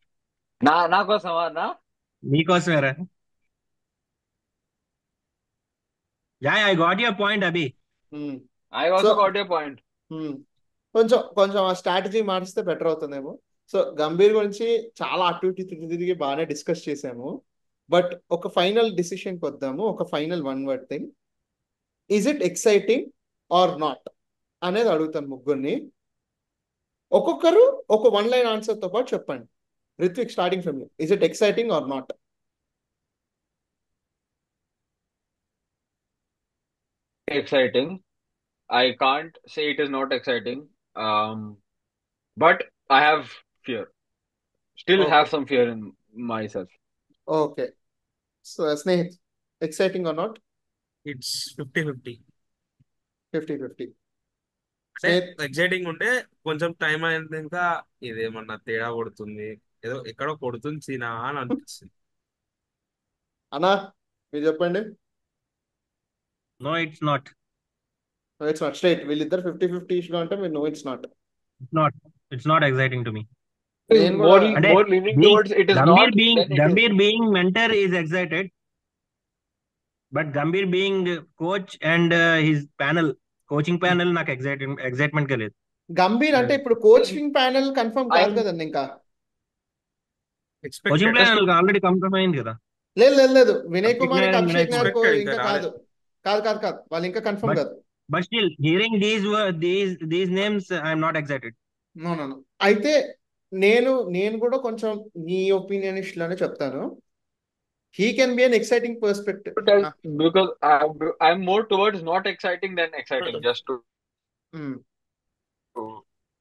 నా కోసమా అన్న? మీకోసమేరా? I got your point Abhi. I also got your point. కొంచెం ఆ స్ట్రాటజీ మారిస్తే బెటర్ అవుతుందేమో. సో గంభీర్ గురించి చాలా అటు ఇటు తిరిగి బాగానే డిస్కస్ చేసాము. బట్ ఒక ఫైనల్ డిసిషన్కి వద్దాము. ఒక final one word thing. Is it exciting or not అనేది అడుగుతాను ముగ్గురిని. ఒక్కొక్కరు ఒక వన్ లైన్ ఆన్సర్తో పాటు చెప్పండి. Rithvik, starting from you. Is it exciting or not? Exciting. I can't say it is not exciting. But I have fear. Still have some fear in myself. Okay. So Snehith, exciting or not? It's 50-50. 50-50. అంటే exciting ఉంటే కొంచెం time అయింది, ఇంకా ఇదేమన్నా తేడా కొడుతుంది, ఏదో ఎక్కడో కొడుతుంది సీనా అని అనిపిస్తుంది. అన్నా మీరు చెప్పండి. No it's not. It's not. Straight వీళ్ళిద్దరు 50-50 ఇష్గా అంటే మీరు no it's not. It's not exciting to me. More leaning towards it is not. Gambhir being mentor is excited, but Gambhir being coach and his coaching panel నాకు excitement గా లేదు. గంభీర్ అంటే ఇప్పుడు coaching panel confirm కాదు కదండి ఇంకా. Coaching panel already confirm అయింది కదా. లేదు లేదు లేదు, వినయ్ అభిషేక్ కుమార్ ఇంకా నాయర్, వినయ్ అభిషేక్ నాయర్ కుమార్. ఎక్స్పెక్టెడ్ ఇంకా ఇంకా రాలే. కాదు. కాదు కాదు కాదు, వాళ్ళు ఇంకా కన్ఫర్మ్ బట్ కాదు. But still hearing these names I'm not excited. No no no. అయితే నేను కూడా కొంచెం నీ ఒపీనియనిస్ట్ లోనే చెప్తాను. He can be an exciting perspective. Because I'm more towards not exciting than exciting, just to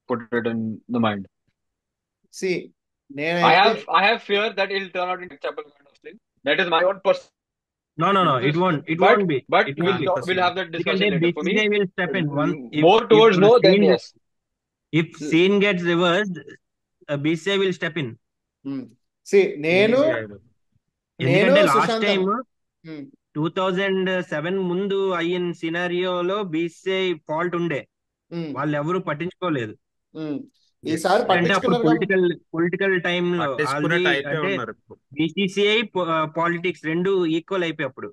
put it in the mind. See నేనైతే I have fear that it'll turn out into Chapel kind of thing. That is my own personal. No, it won't be. But It won't be. we'll have that discussion ఎందుకంటే later. For me, BCCI will step in once more towards no than yes. If scene gets reversed, BCCI will step in. See నేను ఎందుకంటే last Sushant time 2007 ముందు అయిన సినారియోలో BCCI fault ఉండే, వాళ్ళు ఎవరు పట్టించుకోలేదు. ఈసారి అంటే అప్పుడు పట్టించుకున్నారు. పొలిటికల్ టైమ్ లో పట్టించుకునే టైపే అంటే ఉన్నారు ఇప్పుడు. BCCI పాలిటిక్స్ రెండు ఈక్వల్ అయిపోయి అప్పుడు.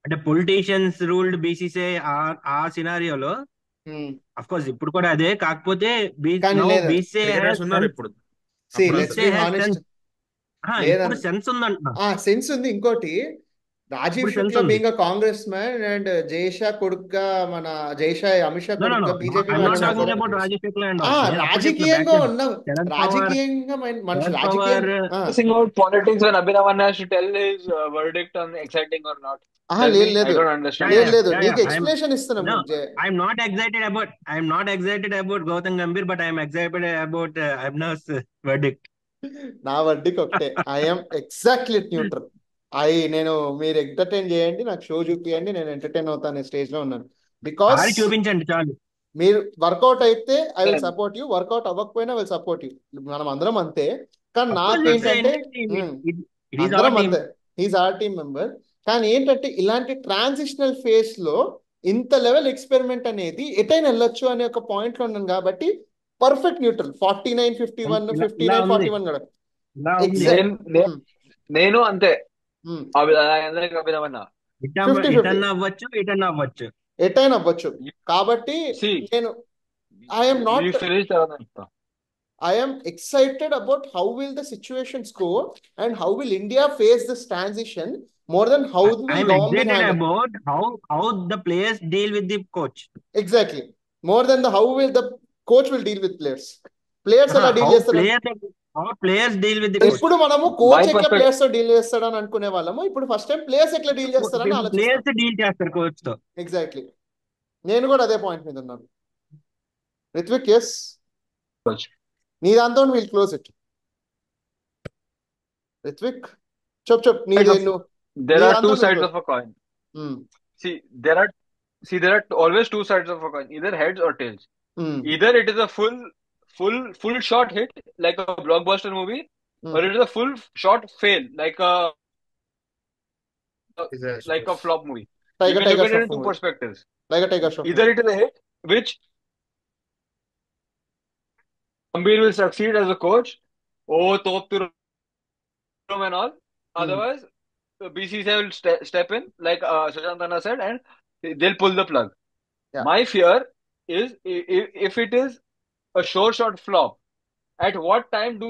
అంటే పొలిటీషియన్స్ రూల్డ్ BCCI ఆ సినారియోలో. అఫ్ కోర్స్ ఇప్పుడు కూడా అదే, కాకపోతే BCCI Traders ఉన్నారు ఇప్పుడు. ఇప్పుడు సెన్స్ ఉందంట. సెన్స్ ఉంది. ఇంకోటి, Rajiv Shukla being a Congress man and Jay Shah కొడుకుగా మన అమిత్ షా కొడుకుగా బీజేపీ రాజకీయంగా ఉన్నాం. రాజకీయంగా మనిషి Discussing about politics when Abhinav Anand has to tell his verdict on exciting or not. లేదు I don't understand. లేదు నీకు ఎక్స్ప్లెనేషన్ ఇస్తున్నాము. I'm not excited about Gautam Gambhir, but I'm excited about Abhinav's verdict. నా verdict ఒకటే, I'm exactly neutral. నేను మీరు entertain చేయండి, నాకు షో చూపియండి, నేను ఎంటర్టైన్ అవుతాను స్టేజ్ లో ఉన్నాను. బికాస్ చూపించండి చాలు. మీరు వర్కౌట్ అయితే I will support you, work out అవ్వకపోయినా విల్ సపోర్ట్ యూ. మనం అందరం అంతే. కానీ నాకేంటంటే అందరం అంతే, హీస్ ఆర్ టీమ్ మెంబర్. కానీ ఏంటంటే ఇలాంటి ట్రాన్సిషనల్ ఫేజ్ లో ఇంత లెవెల్ ఎక్స్పెరిమెంట్ అనేది ఎటైనా వెళ్ళొచ్చు అనే ఒక పాయింట్ లో ఉన్నాను. కాబట్టి పర్ఫెక్ట్ న్యూట్రల్. 49-51, 59-41 కూడా నేను అంతే. ఎటైనా అవ్వచ్చు. కాబట్టి నేను I am excited about how will the situations go and how will India face this transition more than how will government handle. About how the players deal with the coach. Exactly. More than how will the coach will deal with players. Players ఎలా deal చేస్తారు? Players deal with the coach. ఇప్పుడు మనము coach ఎట్లా players తో deal చేస్తాడని అనుకునే వాళ్ళము, ఇప్పుడు ఫస్ట్ టైం ప్లేయర్స్ ఎట్లా డీల్ చేస్తారని ఆలోచిస్తాం. ప్లేయర్స్ డీల్ చేస్తారు కోచ్ తో. ఎగ్జాక్ట్లీ. నేను కూడా అదే పాయింట్ మీద ఉన్నాను. రిత్విక్, yes, నీ దాంతో విల్ క్లోజ్ ఇట్. రిత్విక్ చెప్ నీదేను. There are two sides of a coin. There are always two sides of a coin, either heads or tails. Either it is a full shot hit like a blockbuster movie, or it is a full shot fail like a flop movie. You can look at it in two perspectives. Like a tiger shot. Either it is a hit which Gambhir will succeed as a coach, and all. Otherwise, BCCI will step in, like Sushant Anna said, and they'll pull the plug. Yeah. My fear is if it is a sure shot flop, at what time do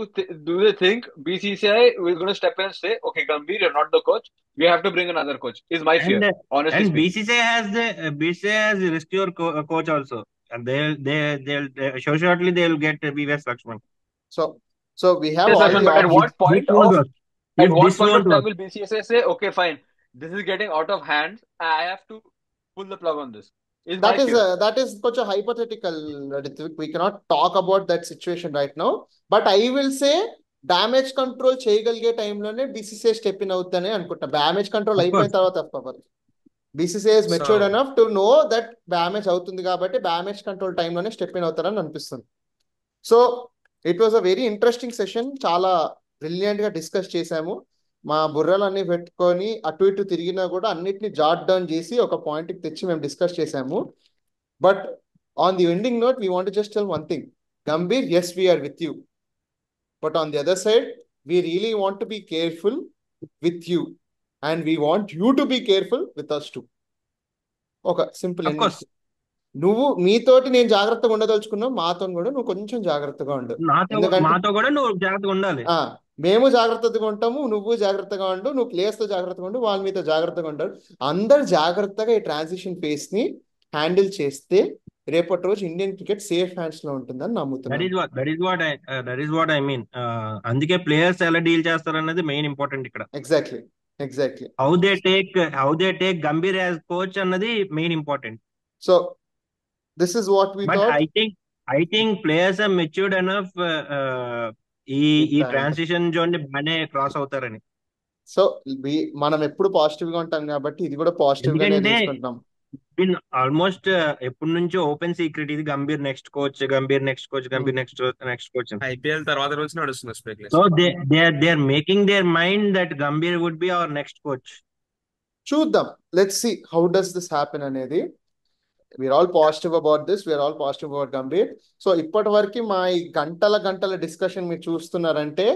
they think BCCI is going to step in and say, okay, Gambhir, you're not the coach, we have to bring another coach, is my fear, honestly. And BCCI has rescuer coach also, and they'll shortly they'll get VVS Lakshman. So we have all the at what point of time will BCCI say, okay, fine, this is getting out of hand, I have to pull the plug on this? That is such a hypothetical. We cannot talk about that situation right now. But I will say damage control చేయగలిగే టైంలోనే BCCI step in అవుతుందని అనుకుంటా. Damage control అయిపోయిన తర్వాత BCCI is matured enough to know that damage అవుతుంది కాబట్టి damage control టైంలోనే step in అవుతారని అనిపిస్తుంది. So it was a very interesting session. చాలా బ్రిలియంట్ గా డిస్కస్ చేశాము. మా బుర్రలన్నీ పెట్టుకొని అటు ఇటు తిరిగినా కూడా అన్నిటిని జాట్ డౌన్ చేసి ఒక పాయింట్కి తెచ్చి మేము డిస్కస్ చేశాము. But on the ending note we want just tell one thing. Gambhir, yes, we are with you. But on the other side, we really want to be careful with you. And we want you to be careful with us too. Okay, simple. Of course. నువ్వు మీతోటి నేను జాగ్రత్తగా ఉండదలుచుకున్నావు, మాతో కూడా నువ్వు కొంచెం జాగ్రత్తగా ఉండు. మాతో కూడా నువ్వు జాగ్రత్తగా ఉండాలి. మేము జాగ్రత్తగా ఉంటాము, నువ్వు జాగ్రత్తగా ఉండు, నువ్వు ప్లేయర్స్తో జాగ్రత్తగా ఉండు, వాళ్ళు మీతో జాగ్రత్తగా ఉంటారు. అందరు జాగ్రత్తగా ఈ ట్రాన్సిషన్ ఫేస్ ని హ్యాండిల్ చేస్తే రేపటి రోజు ఇండియన్ క్రికెట్ సేఫ్ హ్యాండ్స్ లో ఉంటుందని దట్ నమ్ముతున్నాను. Is what I mean. అందుకే ప్లేయర్స్ ఎలా డీల్ చేస్తారన్నది మెయిన్ ఇంపార్టెంట్ ఇక్కడ. Exactly how they take Gambhir as coach అన్నది main important. So this is what we but thought. I think players are matured enough ఈ transition zone ని బాగానే cross అవుతారని. So మనం ఎప్పుడు పాజిటివ్ గా ఉంటాం కాబట్టి ఇది కూడా పాజిటివ్ గానే ఎందుకంటే తీసుకుంటాం. ఆల్మోస్ట్ ఎప్పటి నుంచో ఓపెన్ సీక్రెట్ ఇది, Gambhir next coach, Gambhir next coach, Gambhir next coach. IPL తర్వాత నుంచి నడుస్తున్న so speculation. They are making their mind that Gambhir would be our next coach. చూద్దాం, let's see how does this happen అనేది. We're all positive about this, we're all positive about Gambhir. So ఇప్పటి వరకు మా ఈ గంటల డిస్కషన్ మీరు చూస్తున్నారంటే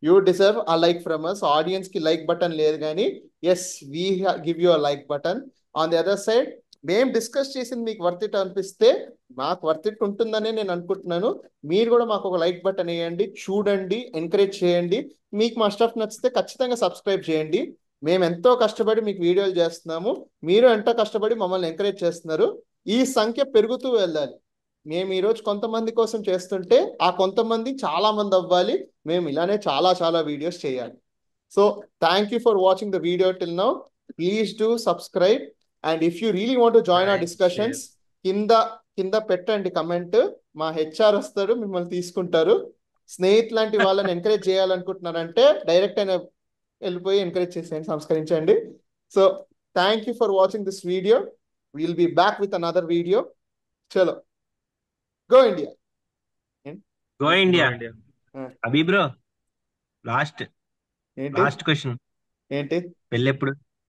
you deserve a like from us. Audience కి లైక్ బటన్ లేదు కానీ yes we give you a like button. On the other side మేము డిస్కస్ చేసింది మీకు వర్త్ ఇట్ అనిపిస్తే మాకు వర్త్ ఇట్ ఉంటుందనే నేను అనుకుంటున్నాను. మీరు కూడా మాకు ఒక లైక్ బటన్ వేయండి, చూడండి, ఎంకరేజ్ చేయండి. మీకు మా స్టఫ్ నచ్చితే ఖచ్చితంగా సబ్స్క్రైబ్ చేయండి. మేము ఎంతో కష్టపడి మీకు వీడియోలు చేస్తున్నాము, మీరు ఎంతో కష్టపడి మమ్మల్ని ఎంకరేజ్ చేస్తున్నారు. ఈ సంఖ్య పెరుగుతూ వెళ్ళాలి. మేము ఈరోజు కొంతమంది కోసం చేస్తుంటే ఆ కొంతమంది చాలా మంది అవ్వాలి. మేము ఇలానే చాలా వీడియోస్ చేయాలి. So thank you for watching the video till now. Please do subscribe and if you really want to join hour discussions కింద పెట్టండి కమెంట్. మా హెచ్ఆర్ వస్తారు, మిమ్మల్ని తీసుకుంటారు. స్నేహిత్ లాంటి వాళ్ళని ఎంకరేజ్ చేయాలనుకుంటున్నారంటే డైరెక్ట్ అయినా వెళ్ళిపోయి ఎంకరేజ్ చేసేయండి, సంస్కరించండి. So thank you for watching this video. We'll be back with another video. Chalo. Go India. Go India. Abhi bro, last question. ఏంటి పెళ్ళెప్పుడు?